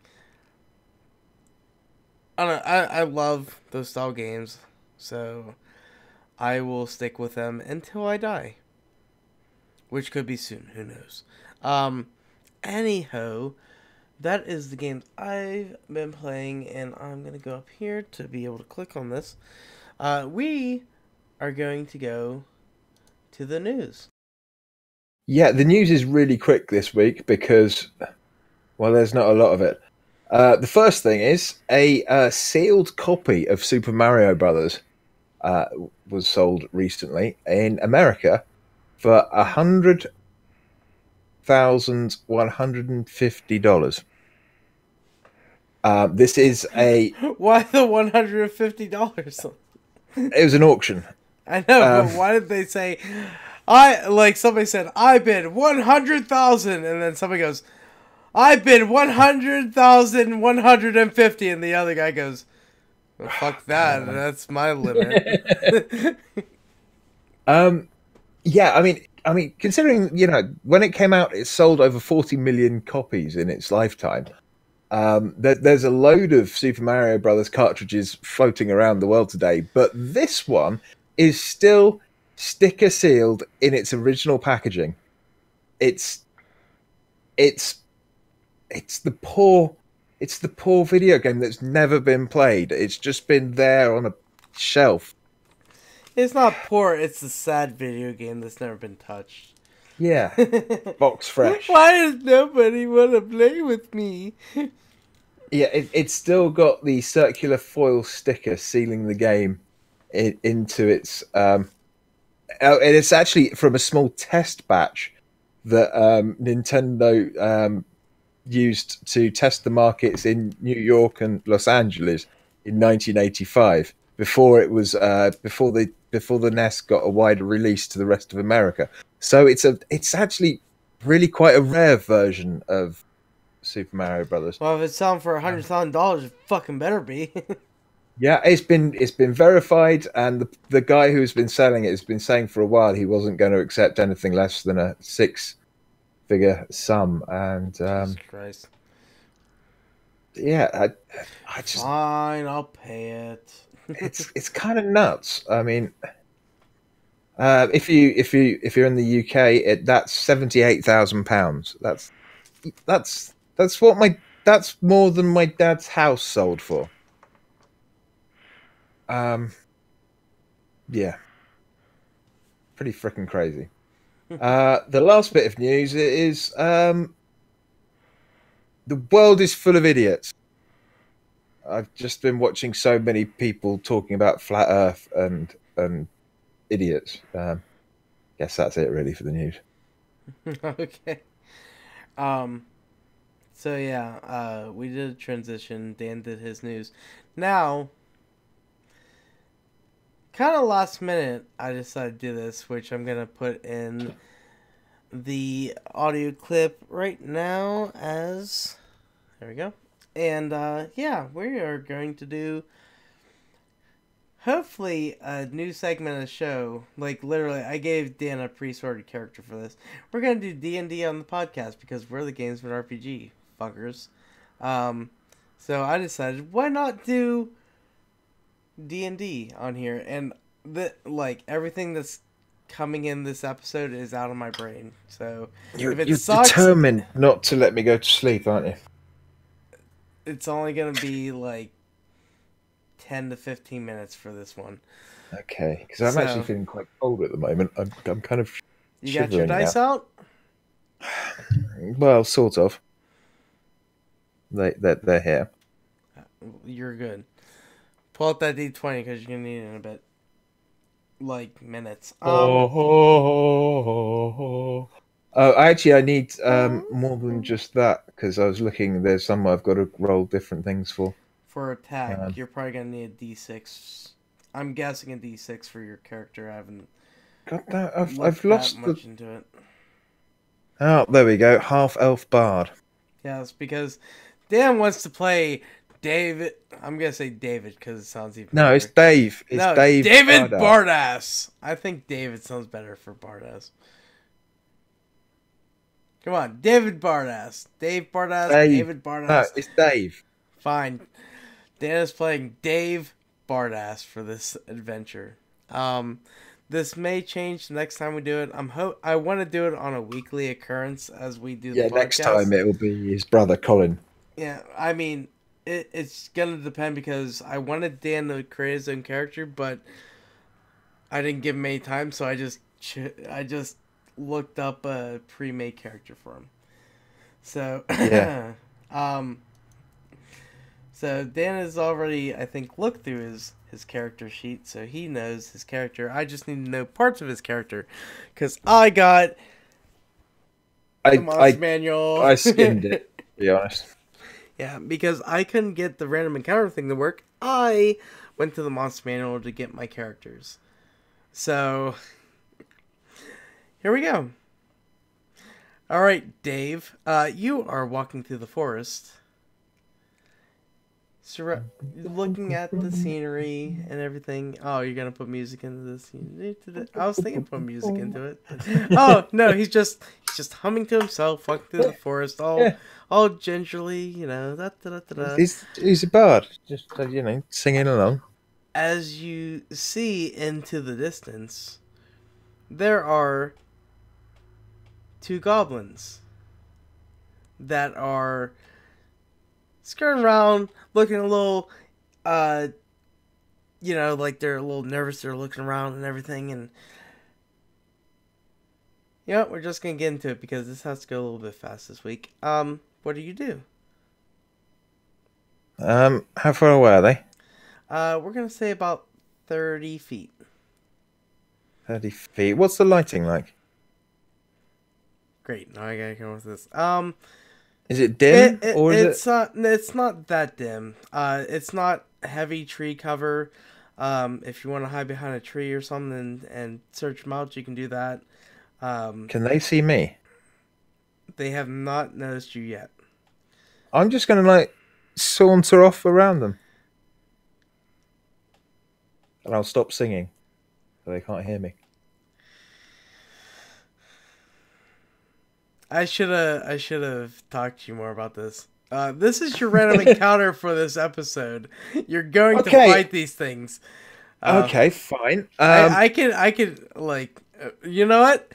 I don't know. I love those style games, so I will stick with them until I die, which could be soon. Who knows? Um, anyhow, that is the games I've been playing, and I'm gonna go up here to be able to click on this. We are going to go to the news. yeah, the news is really quick this week because, well, there's not a lot of it. The first thing is a sealed copy of Super Mario Brothers uh, was sold recently in America for $100,150. This is a Why the $150? it was an auction. I know, but Um, why did they say? I like somebody said I bid 100,000, and then somebody goes, I bid 100,150, and the other guy goes, well, fuck that, that's my limit. um, yeah, I mean, considering when it came out, it sold over 40 million copies in its lifetime. There's a load of Super Mario Brothers cartridges floating around the world today, but this one is still sticker sealed in its original packaging. It's it's it's the poor it's the poor video game that's never been played. It's just been there on a shelf. It's not poor, it's a sad video game that's never been touched. Yeah, box fresh. Why does nobody want to play with me? Yeah, it's still got the circular foil sticker sealing the game into its. And it's actually from a small test batch that Nintendo used to test the markets in New York and Los Angeles in 1985. Before it was before the NES got a wider release to the rest of America. So it's actually really quite a rare version of Super Mario Brothers. Well, if it's selling for $100,000, it fucking better be. Yeah, it's been verified, and the guy who's been selling it has been saying for a while he wasn't going to accept anything less than a six-figure sum, and Jesus Christ. yeah, I just Fine, I'll pay it. it's kind of nuts. I mean, if you're in the UK, that's £78,000. That's what my that's more than my dad's house sold for. Um, yeah, pretty freaking crazy. The last bit of news is the world is full of idiots. I've just been watching so many people talking about flat Earth and idiots. Guess that's it really for the news. Okay. Um. So yeah, we did a transition. Dan did his news. Now, kind of last minute, I decided to do this, which I'm gonna put in the audio clip right now. As there we go. And yeah, we are going to do hopefully a new segment of the show. Like literally, I gave Dan a pre-sorted character for this. We're gonna do D&D on the podcast because we're the Gamesmen RPG fuckers. So I decided why not do D&D on here, and everything that's coming in this episode is out of my brain. So You're, if it you're sucks, determined not to let me go to sleep, aren't you? it's only gonna be like 10 to 15 minutes for this one. Okay, because I'm actually feeling quite cold at the moment. I'm kind of You got your shivering dice now. out? Well, sort of. They're here. You're good. Pull out that D20 because you're gonna need it in a bit. Like minutes. Actually, I need more than just that because I was looking. There's some I've got to roll different things for. For attack, you're probably gonna need a D6. I'm guessing a D6 for your character. I haven't God, that I've looked lost that much into it. Oh, there we go. Half elf bard. Yeah, it's because Dan wants to play David. I'm gonna say David because it sounds even No, better. it's Dave. It's No, Dave. David Bardass. Bardass. I think David sounds better for Bardass. Come on, David Bardass. Dave Bardass. David Bardass. No, it's Dave. Fine. Dan is playing Dave Bardass for this adventure. This may change the next time we do it. I want to do it on a weekly occurrence as we do the podcast. Next time it will be his brother Colin. Yeah, I mean, it's gonna depend because I wanted Dan to create his own character, but I didn't give him any time, so I just looked up a pre-made character for him. So, Yeah. So Dan has already, I think, looked through his character sheet, so he knows his character. I just need to know parts of his character, because I got the I monster I manual. I skimmed it, to be honest. Yeah, because I couldn't get the random encounter thing to work. I went to the monster manual to get my characters. So here we go. All right, Dave. You are walking through the forest, looking at the scenery and everything. Oh, you're gonna put music into this? I was thinking put music into it. But... Oh no, he's just humming to himself, walking through the forest, Yeah, all gingerly, Da, da, da, da, da. he's a bard, just singing along. As you see into the distance, there are two goblins that are skirting around, looking a little, uh, like they're a little nervous. They're looking around and everything, and we're just gonna get into it because this has to go a little bit fast this week. What do you do? How far away are they? We're gonna say about 30 feet. 30 feet. What's the lighting like? Great. Now I gotta come up with this. Is it dim or is it? It's not that dim. It's not heavy tree cover. If you want to hide behind a tree or something and search them out, you can do that. Can they see me? They have not noticed you yet. I'm just gonna saunter off around them, and I'll stop singing so they can't hear me. I should have talked to you more about this. This is your random encounter for this episode. You're going to fight these things. Okay, fine. I can you know what?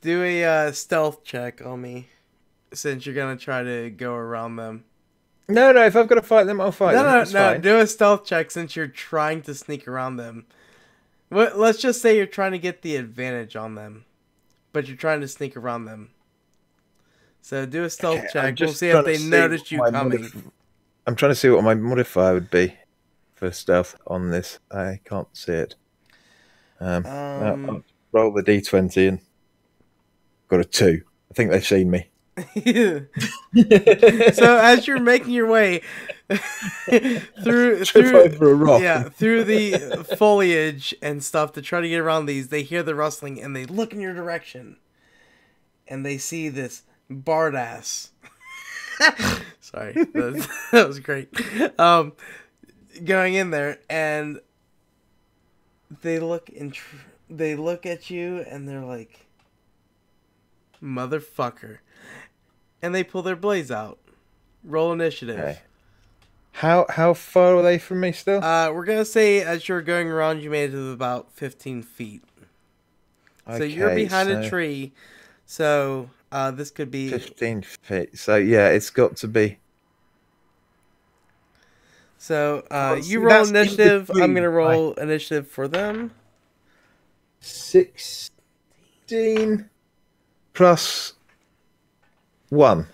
Do a stealth check on me, since you're gonna try to go around them. No, if I've got to fight them, I'll fight them. No, It's fine. do a stealth check since you're trying to sneak around them. Let's just say you're trying to get the advantage on them, but you're trying to sneak around them. So do a stealth check. We'll see if they noticed you coming. I'm trying to see what my modifier would be for stealth on this. I can't see it. I'll roll the d20 and got a 2. I think they've seen me. So as you're making your way through over a rock. through the foliage and stuff to try to get around these, they hear the rustling and they look in your direction and they see this bard ass. Sorry, that was great. Going in there and they look at you and they're like, motherfucker. And they pull their blades out. Roll initiative. Okay. How far are they from me still? We're gonna say as you're going around, you made it to about 15 feet. So you're behind a tree. So this could be 15 feet. So yeah, it's got to be. So you roll initiative. I'm gonna roll initiative for them. 16 plus 1.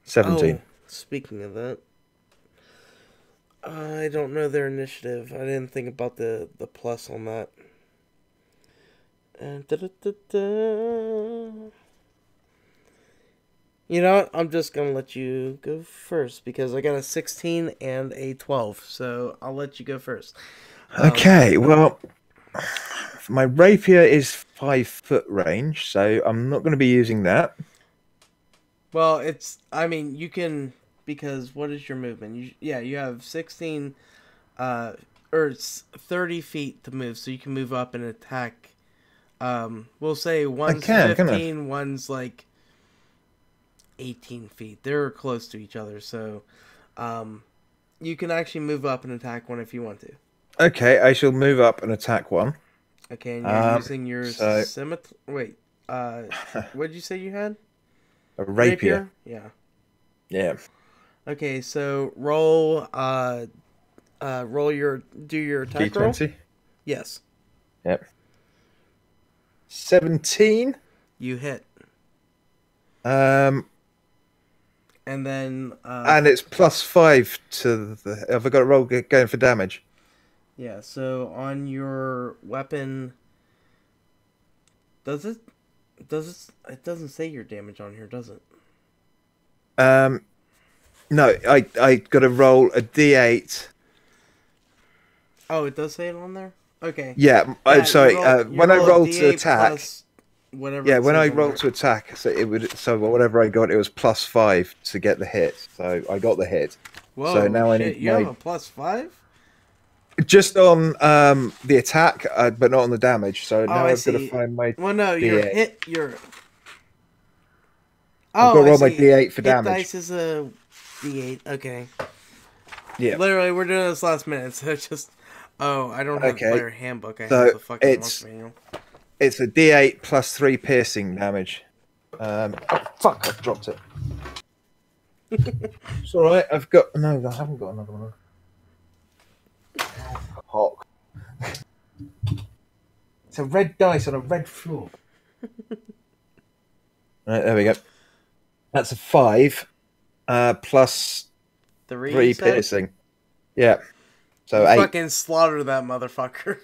17. Oh, speaking of that, I don't know their initiative. I didn't think about the plus on that. And you know what? I'm just gonna let you go first because I got a 16 and a 12, so I'll let you go first. Okay, well, my rapier is 5-foot range, so I'm not going to be using that. Well, you can, because what is your movement? You have 16, or it's 30 feet to move, so you can move up and attack. We'll say one's 15, one's like 18 feet. They're close to each other, so you can actually move up and attack one if you want to. Okay, I shall move up and attack one. Okay, and you're using your scimitar. Wait, what did you say you had? A rapier? Yeah. Yeah. Okay, so roll your attack roll. D20? Yes. Yep. 17. You hit. And then, And it's +5 to the. Have I got a roll going for damage? yeah, so on your weapon, does it, it doesn't say your damage on here, does it? Um, no, I got to roll a d8. Oh, it does say it on there? Okay. Yeah, I'm Yeah, sorry. you When I roll a rolled to D8 attack, plus whatever yeah, it when I says on rolled there. to attack, so it would. So whatever I got, it was +5 to get the hit. So I got the hit. So Whoa, now I shit, need you have my a +5? just on the attack, but not on the damage. So Oh, now I I've got to see. find my Well, no, your d8. hit, your... I've got Oh, to I roll my see. d8 for Hit damage. dice is a D8, okay. Yeah. Literally, we're doing this last minute, so it's just... Oh, I don't have the Okay. player handbook, I have So the fucking launch manual. it's a d8 +3 piercing damage. Oh, fuck! I've dropped it. It's all right. I've got no. I haven't got another one. Hawk. It's a red dice on a red floor. Right, there we go. That's a 5 plus 3, you 3 said? piercing. Yeah. So You 8. fucking slaughtered that motherfucker.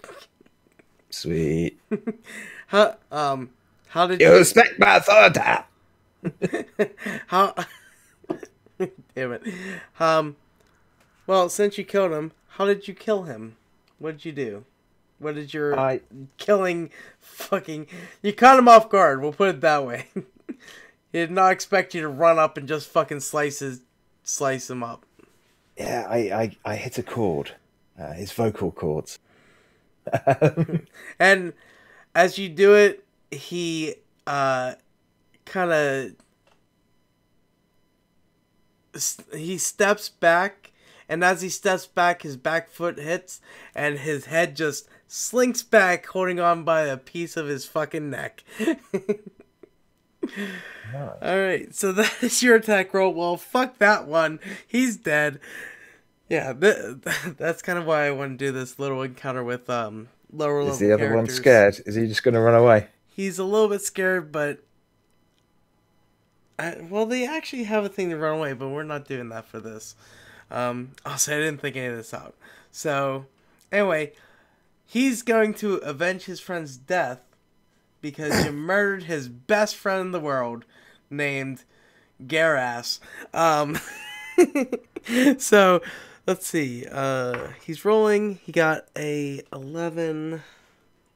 Sweet. How did You you... respect my authority. How... Damn it. Well, since you killed him, how did you kill him? What did you do? What did your I killing fucking... You caught him off guard, we'll put it that way. He did not expect you to run up and just fucking slice him up. yeah. I hit a chord. His vocal cords. And as you do it, he kind of... He steps back, and as he steps back, his back foot hits, and his head just slinks back, holding on by a piece of his fucking neck. Nice. Alright, so that is your attack roll. Well, fuck that one. He's dead. Yeah, that's kind of why I want to do this little encounter with lower level Is the other one characters. scared? Is he just going to run away? He's a little bit scared, but... well, they actually have a thing to run away, but we're not doing that for this. Also, I didn't think any of this out. So, anyway, he's going to avenge his friend's death because you murdered his best friend in the world named Garass. So, let's see. He's rolling. He got a 11.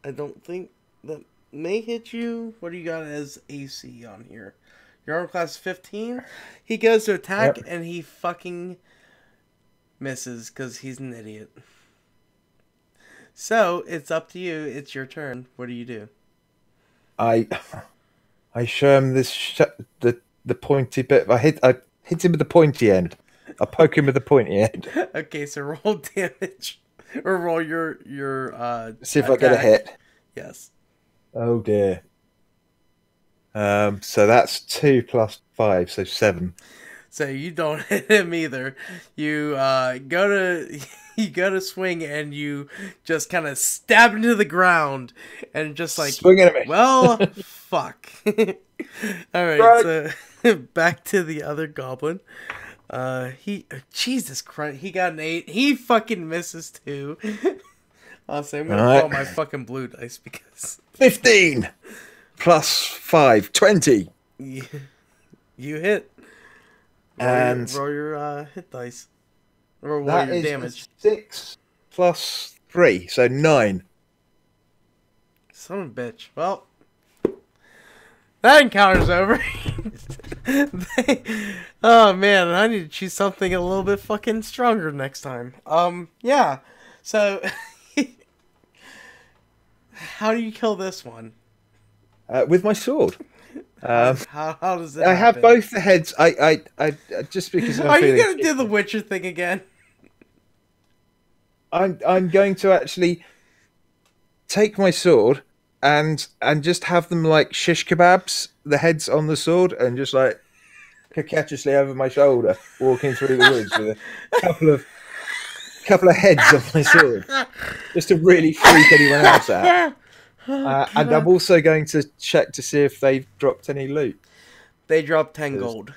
I don't think that may hit you. What do you got as AC on here? Your armor class is 15. He goes to attack, Yep. and he fucking misses because he's an idiot. So, it's up to you. It's your turn. What do you do? I show him the pointy bit. I hit him with the pointy end. I poke him with the pointy end. Okay, so roll damage. Or roll your See if I get a attack. hit. Yes. Oh dear. So that's 2 plus 5, so 7. So you don't hit him either. You go to you go to swing and you just kind of stab into the ground and just like Swinging at me. well, fuck. All right, Run. so back to the other goblin. Jesus Christ, he got an 8. He fucking misses too. Honestly, I'm gonna Alright. roll my fucking blue dice because 15 plus 5, 20. you hit. And roll your hit dice. Or roll that your is damage. 6 plus 3, so 9. Son of a bitch. Well, that encounter's over. Oh man, I need to choose something a little bit fucking stronger next time. Yeah. So, how do you kill this one? With my sword. How does it I have happen? both the heads. I just because I'm Are you feeling gonna do the Witcher thing again? I'm going to actually take my sword and just have them like shish kebabs, the heads on the sword, and just like coquettously over my shoulder, walking through the woods with a couple of heads on my sword, just to really freak anyone else out. And I'm also going to check to see if they've dropped any loot. They dropped 10 gold.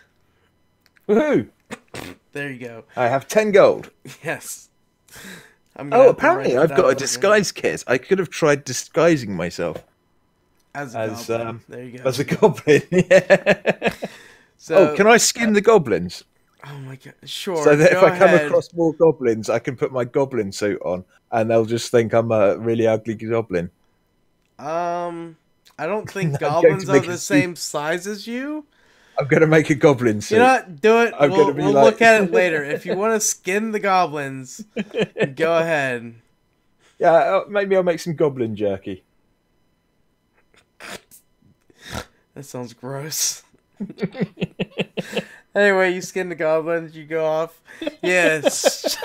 Woohoo! There you go. I have 10 gold. Yes. I'm gonna Oh, have to write apparently that I've down got a in my notes. disguise kit. I could have tried disguising myself As a as goblin. There you go. as a goblin. Yeah. Oh, So, can I skin the goblins? oh my god. So Sure, that if go I come ahead. across more goblins, I can put my goblin suit on, and they'll just think I'm a really ugly goblin. Um, I don't think I'm going goblins to are make a the suit. same size as you. I'm going to make a goblin You know suit. what? Do it. I'm going to be We'll like, look at it later. If you want to skin the goblins, go ahead. yeah, maybe I'll make some goblin jerky. That sounds gross. Anyway, you skin the goblins, you go off. Yes.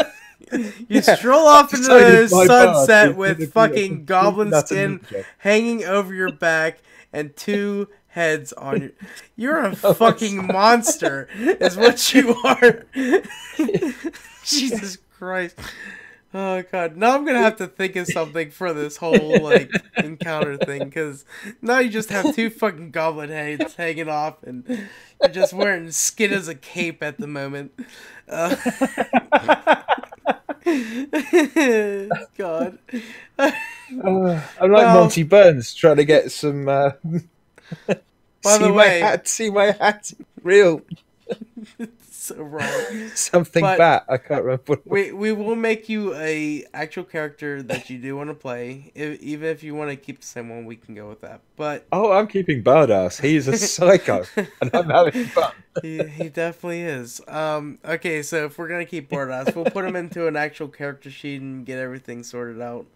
You Yeah, stroll I've off into decided the my bard sunset is going to with be a fucking complete goblin and utter skin nutjob. hanging over your back and two heads on your. You're a Oh, fucking monster, is what you are. Jesus Christ. Oh god. Now I'm gonna have to think of something for this whole like encounter thing, because now you just have two fucking goblin heads hanging off and you're just wearing skin as a cape at the moment. Uh, God. I'm like Well, Monty Burns trying to get some. by the way, See my hat, real it's so wrong. something But bat. I can't remember. What it was. we will make you a actual character that you do want to play. Even if you want to keep the same one, we can go with that. But Oh, I'm keeping Bardass. He's a psycho, and I'm having fun. he definitely is. Okay, so if we're gonna keep Bordas, we'll put him into an actual character sheet and get everything sorted out.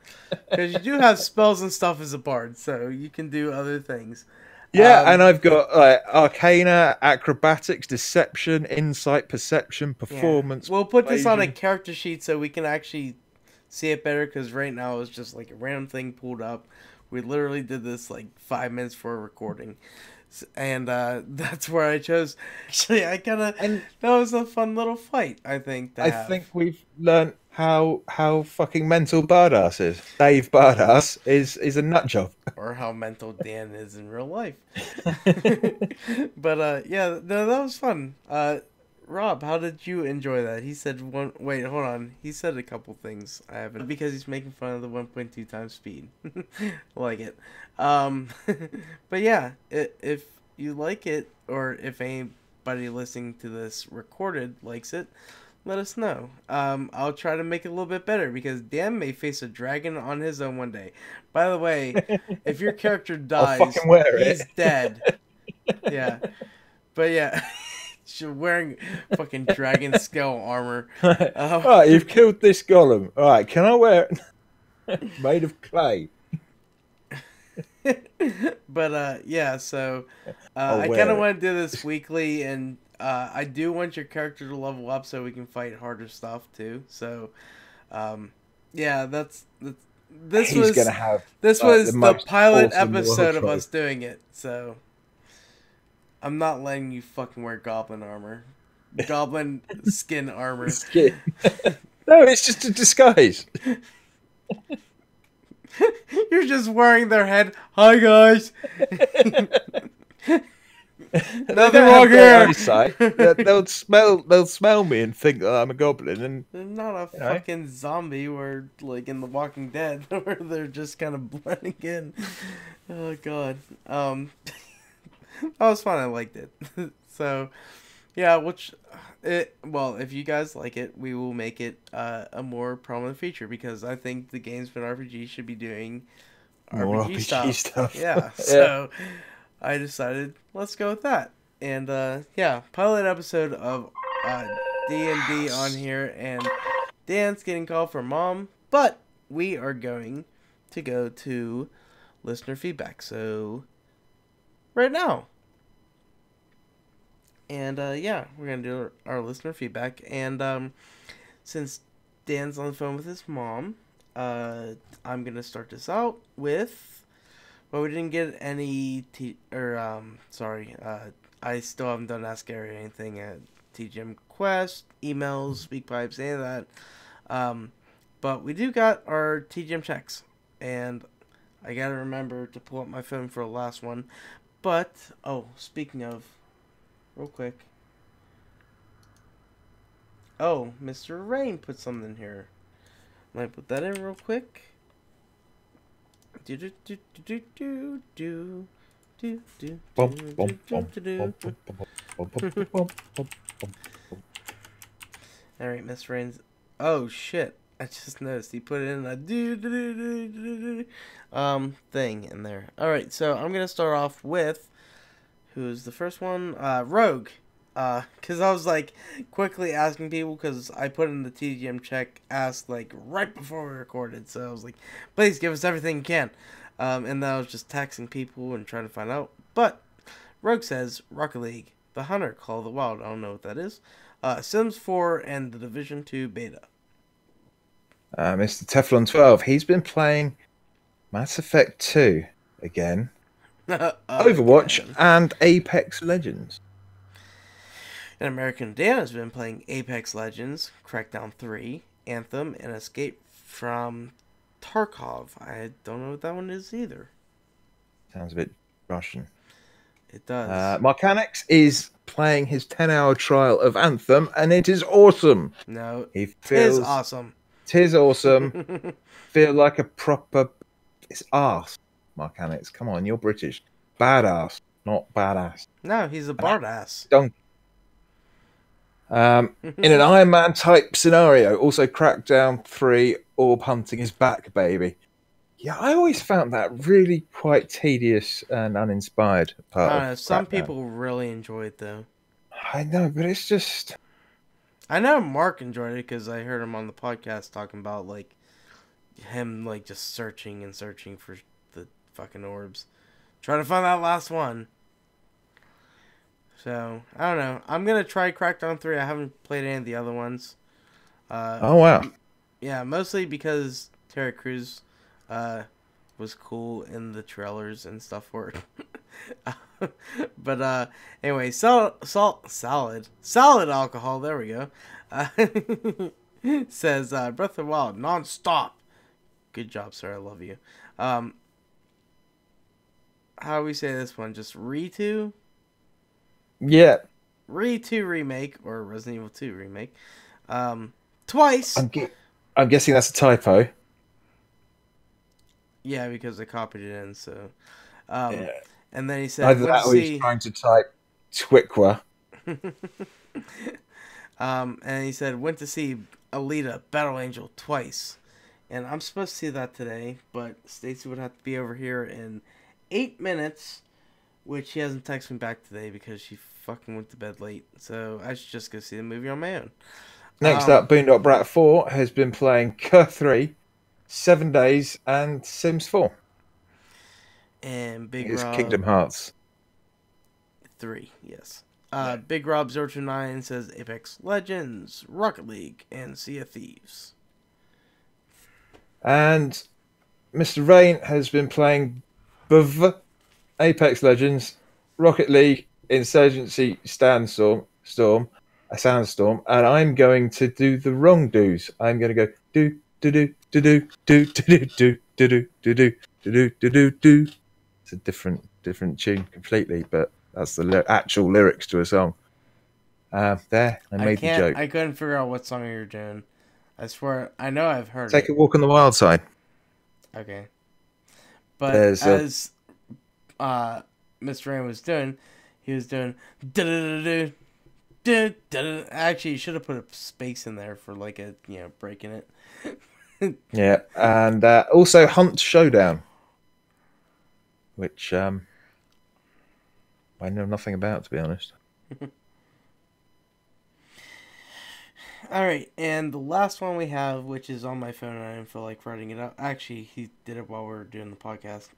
Because you do have spells and stuff as a bard, so you can do other things. Yeah, and Um, I've got Arcana, Acrobatics, Deception, Insight, Perception, yeah, Performance, we'll put this on a Persuasion. character sheet so we can actually see it better. Because right now it's just like a random thing pulled up. We literally did this like 5 minutes for a recording. And that's where I chose. Actually, I kind of And that was a fun little fight. I think to I have, think we've learnt how fucking mental Bardass is. Dave Bardass is a nut job. or how mental Dan is in real life. But yeah, no, that was fun. Rob, how did you enjoy that? He said one. Wait, hold on. He said a couple things. I haven't because he's making fun of the 1.2 times speed. Like it. Um, but yeah, if you like it, or if anybody listening to this recorded likes it, let us know. I'll try to make it a little bit better because Dan may face a dragon on his own one day. By the way, if your character I'll dies, fucking wear it. he's dead. Yeah. But yeah, she's wearing fucking dragon scale armor. Right, you've killed this golem. All right, can I wear it? Made of clay. But yeah, so I'll I kind of wear it. want to do this weekly, and I do want your character to level up so we can fight harder stuff too. So yeah, that's this He's was gonna have this the was the most pilot awesome episode of wardrobe. us doing it. So I'm not letting you fucking wear goblin armor, goblin skin armor. Skin. No, it's just a disguise. You're just wearing their head. Hi guys. They Nothing don't wrong have great here. eyesight. They'll smell me and think that I'm a goblin, and They're not a you know. fucking zombie where like in The Walking Dead where they're just kind of blending in. Oh god. That was fun. I liked it. So yeah, well, if you guys like it, we will make it a more prominent feature because I think the Gamesmen RPG should be doing More RPG RPG stuff. stuff. Yeah. Yeah. So I decided let's go with that. And yeah, pilot episode of D&D on here, and Dan's getting called for mom, but we are going to go to listener feedback. So right now. And yeah, we're gonna do our listener feedback. And since Dan's on the phone with his mom, I'm gonna start this out with. Well, we didn't get any sorry. I still haven't done Ask Gary or anything at TGM Quest, emails, SpeakPipes, any of that. But we do got our TGM checks, and I gotta remember to pull up my phone for the last one. But speaking of. Real quick. Oh, Mr. Rain put something here. Let me put that in real quick. Do do do do do do do do Bum, do bum, do do bum, do bum, do. bum, bum, bum, bum, bum, bum, bum, bum. All right, Mr. Rain's. Oh shit! I just noticed he put in a thing in there. All right, so I'm gonna start off with who's the first one? Rogue. Cause I was like quickly asking people because I put in the TGM check asked like right before we recorded, so I was like, please give us everything you can. And then I was just texting people and trying to find out. But Rogue says Rocket League, The Hunter, Call of the Wild. I don't know what that is. Sims 4 and the Division 2 beta. Mr. Teflon 12, he's been playing Mass Effect 2 again, Overwatch, Again. and Apex Legends. And American Dan has been playing Apex Legends, Crackdown 3, Anthem, and Escape from Tarkov. I don't know what that one is either. Sounds a bit Russian. It does. Marcanix is playing his 10-hour trial of Anthem, and it is awesome. No, He tis feels awesome. tis awesome. Feel like a proper. It's arse, Marcanix. Come on, you're British. Badass, not badass. No, he's a bard ass. Don't. In an Iron Man type scenario, also Crackdown 3, Orb Hunting is back, baby. Yeah, I always found that really quite tedious and uninspired part I of don't know. Some Crackdown. people really enjoy it though. I know, but it's just. I know Mark enjoyed it because I heard him on the podcast talking about like him like just searching and searching for the fucking orbs, trying to find that last one. So I don't know. I'm gonna try Crackdown 3. I haven't played any of the other ones. Oh, wow. Yeah, mostly because Terry Crews was cool in the trailers and stuff for it. But anyway, solid alcohol. There we go. Uh, says Breath of the Wild non-stop. Good job, sir. I love you. How do we say this one? Just Re2? Yeah. Re2 remake or Resident Evil 2 remake. Twice. I'm guessing that's a typo. Yeah, because I copied it in. So, Yeah. and then he said, Either "Went that to or he's see." trying to type Twiqua. And he said, "Went to see Alita Battle Angel twice," and I'm supposed to see that today, but Stacy would have to be over here in 8 minutes, which she hasn't texted me back today because she fucking went to bed late. So I should just go see the movie on my own. Next up, Boondock Brat 4 has been playing Cur 3, 7 Days, and Sims 4. And Big It's Rob Kingdom Hearts. 3, yes. Big Rob 029 says Apex Legends, Rocket League, and Sea of Thieves. And Mr. Rain has been playing Apex Legends, Rocket League, Insurgency a Sandstorm, and I'm going to do the wrong do's. I'm going to go do do do do do do do do do do do do do do do do. It's a different tune completely, but that's the actual lyrics to a song. There, I made the joke. I couldn't figure out what song you were doing. I swear, I know I've heard Take it. a walk on the wild side. Okay. But There's as Mr. Rain was doing, he was doing actually you should have put a space in there for like a breaking it. Yeah, and also Hunt Showdown, which I know nothing about, to be honest. All right, and the last one we have, which is on my phone, and I didn't feel like writing it out. Actually, he did it while we were doing the podcast.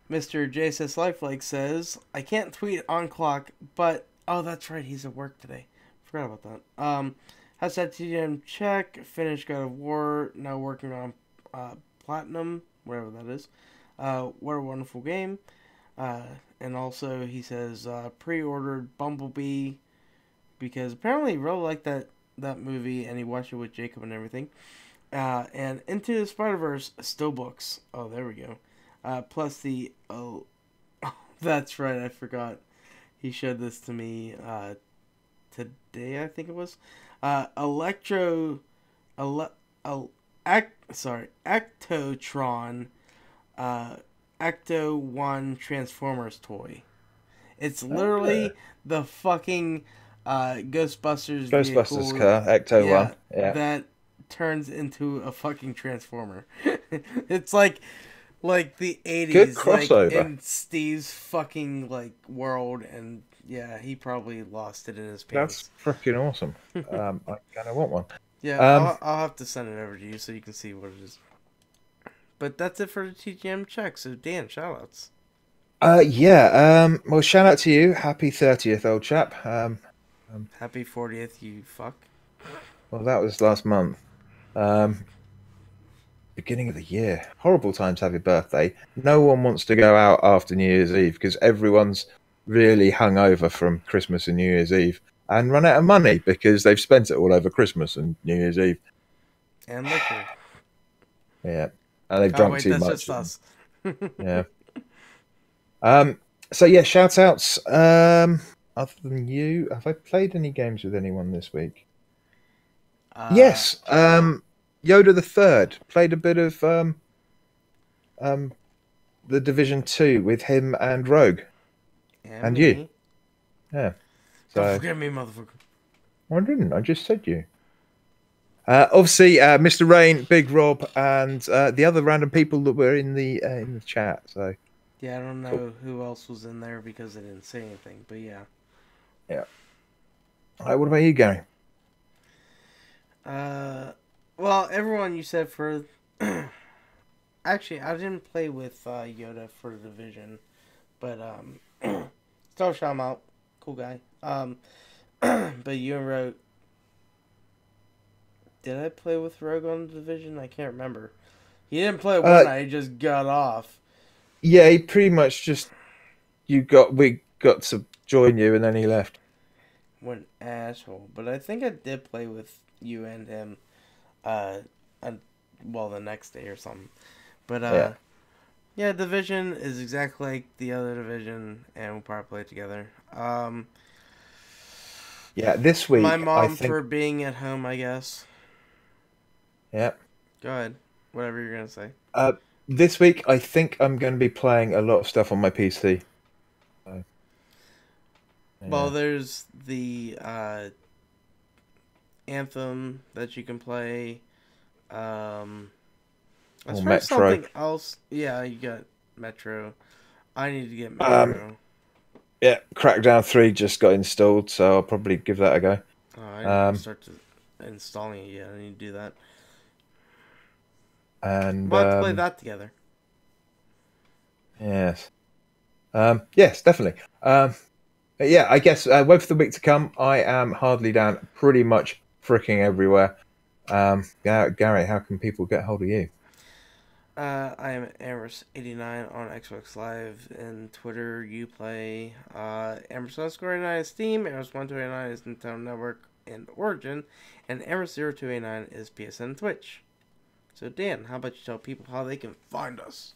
Mr. JSS Lifelike says, I can't tweet on clock, but oh, that's right, he's at work today. Forgot about that. Has that TDM check, finished God of War, now working on Platinum, whatever that is. What a wonderful game. And also he says pre-ordered Bumblebee because apparently he really liked that movie and he watched it with Jacob and everything. And Into the Spider-Verse Steelbooks. Oh, there we go. Plus the that's right, I forgot. He showed this to me today, I think it was. Electro, ele, el, Ectotron, uh, Ecto One Transformers toy. It's Ah, literally the fucking Ghostbusters Ghostbusters vehicle. car, Ecto One. Yeah, Yeah, that turns into a fucking transformer. It's like the good '80s, like crossover. in Steve's fucking like world, and yeah, he probably lost it in his That's pants. freaking awesome. I kind of want one. Yeah, Um, I'll have to send it over to you so you can see what it is. But that's it for the TGM check. So Dan, shoutouts. yeah. Well, shout out to you. Happy 30th, old chap. Um, Happy 40th, you fuck. well, that was last month. Um, beginning of the year. Horrible time to have your birthday. No one wants to go out after New Year's Eve because everyone's really hungover from Christmas and New Year's Eve and run out of money because they've spent it all over Christmas and New Year's Eve. And liquor. Yeah, and they've Oh drunk wait, too that's much. just us. Yeah. So yeah, shout outs. Other than you, have I played any games with anyone this week? uh, Yes. Yoda the Third played a bit of um the Division 2 with him and Rogue and and you. me. Yeah. Don't So forget me, motherfucker. I didn't. I just said you. Obviously, Mr. Rain, Big Rob, and the other random people that were in the chat. So Yeah, I don't cool. know who else was in there because they didn't say anything, but yeah. Yeah. All right. What about you, Gary? Uh, well, everyone you said for. Actually, I didn't play with Yoda for the Division, but still shout him out. Cool guy. But you and Rogue. Did I play with Rogue on the Division? I can't remember. He didn't play one Uh, night. He just got off. yeah, he pretty much just we got to join you, and then he left. What an asshole. But I think I did play with you and him. Uh, on, well, the next day or something. But Yeah. yeah, Division is exactly like the other Division, and we'll probably play it together. Yeah. This My week, I mom think. for being at home, I guess. Yeah. Go ahead. Whatever you're gonna say. Uh, this week, I think I'm going to be playing a lot of stuff on my PC. So, Well, yeah. there's the Anthem that you can play. As Or far as Metro. something else, yeah, you got Metro. I need to get Um, Metro. yeah, Crackdown 3 just got installed, so I'll probably give that a go. Oh, I didn't even Um, start to installing it yet. I need to do that. and We'll have to play that together. yes, yes, definitely. Yeah, I guess web for the week to come. I am hardly down, pretty much freaking everywhere. Gary, how can people get hold of you? I am Amherst89 on Xbox Live and Twitter, Uplay. Amherst_89 is Steam, Amherst1289 is Nintendo Network and Origin, and Amherst0289 is PSN and Twitch. So, Dan, how about you tell people how they can find us?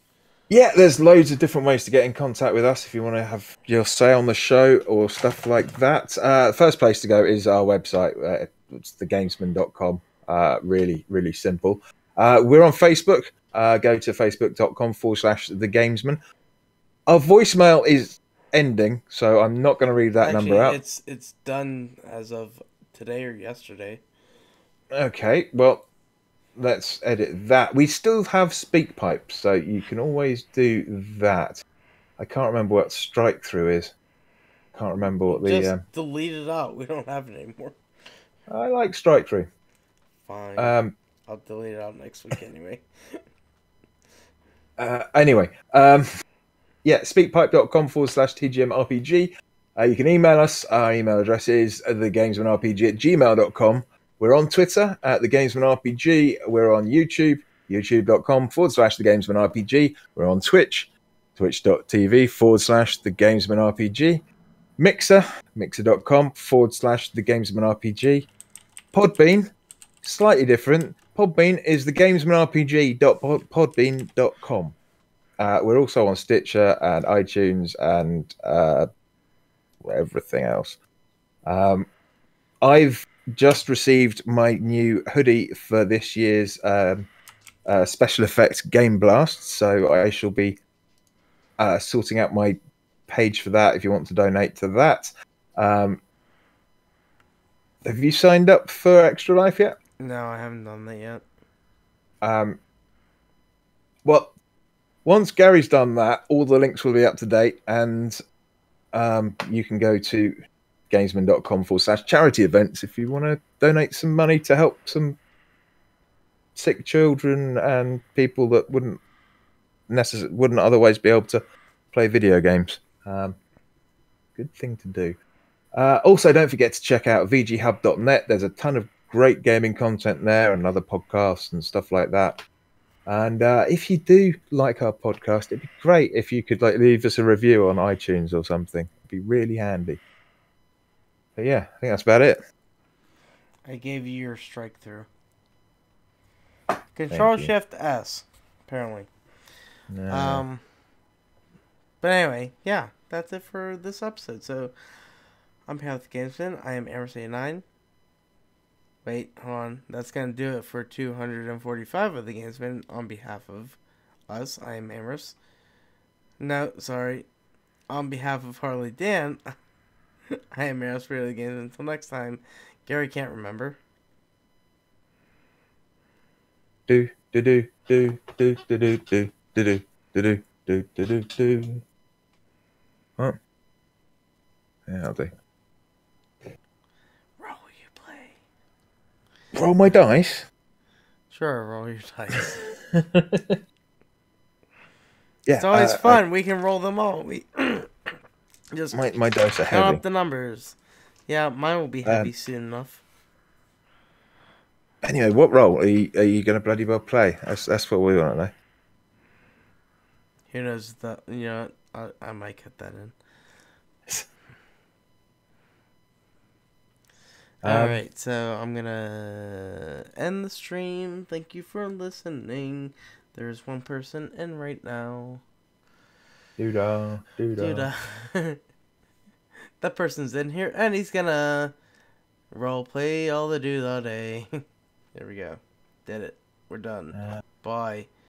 Yeah, there's loads of different ways to get in contact with us if you want to have your say on the show or stuff like that. First place to go is our website. It's thegamesman.com. Really, really simple. We're on Facebook. Go to facebook.com/thegamesman. Our voicemail is ending, so I'm not going to read that Actually, number out. it's done as of today or yesterday. Okay, well, let's edit that. We still have speak pipes, so you can always do that. I can't remember what strike through is. Can't remember what the. Just delete it out. We don't have it anymore. I like strike through. Fine. I'll delete it out next week anyway. Anyway, yeah, speakpipe.com/tgmrpg. You can email us. Our email address is thegamesmanrpg@gmail.com. We're on Twitter at thegamesmanrpg. We're on YouTube, youtube.com/thegamesmanrpg. We're on Twitch, twitch.tv/thegamesmanrpg. Mixer, mixer.com/thegamesmanrpg. Podbean, slightly different. Podbean is thegamesmanrpg.podbean.com. We're also on Stitcher and iTunes and everything else. Um, I've just received my new hoodie for this year's special effects Game Blast, so I shall be sorting out my page for that if you want to donate to that. Um, have you signed up for Extra Life yet? No, I haven't done that yet. Um, well, once Gary's done that, all the links will be up to date, and you can go to gamesmen.com/charity events if you want to donate some money to help some sick children and people that wouldn't otherwise be able to play video games. Good thing to do. Also, don't forget to check out vghub.net. There's a ton of great gaming content there and other podcasts and stuff like that. And if you do like our podcast, it'd be great if you could leave us a review on iTunes or something. It'd be really handy. But yeah, I think that's about it. I gave you your strike through. Thank Control you. Shift S, apparently. No. But anyway, yeah, that's it for this episode. So, on behalf of the Gamesmen, I am Emerson89. Wait, hold on. That's going to do it for 245 of the Gamesmen. On behalf of us, I am Amorous. No, sorry. On behalf of Harley Dan, I am Amorous for the Gamesmen. Until next time, Gary can't remember. Do do do do do do do do do do do do do do. Huh? Yeah, I'll do. Roll you play. Roll my dice. Sure, roll your dice. Yeah, It's always fun. We can roll them all. We just my dice are count heavy. up the numbers. Yeah, mine will be heavy soon enough. Anyway, what role are you going to bloody well play? That's what we want to know. Who knows that? You know, I might cut that in. Alright, so I'm gonna end the stream. Thank you for listening. There's one person in right now. Doodah, Dude, that person's in here, and he's gonna roleplay all the dude all day. There we go. Did it. We're done. Bye.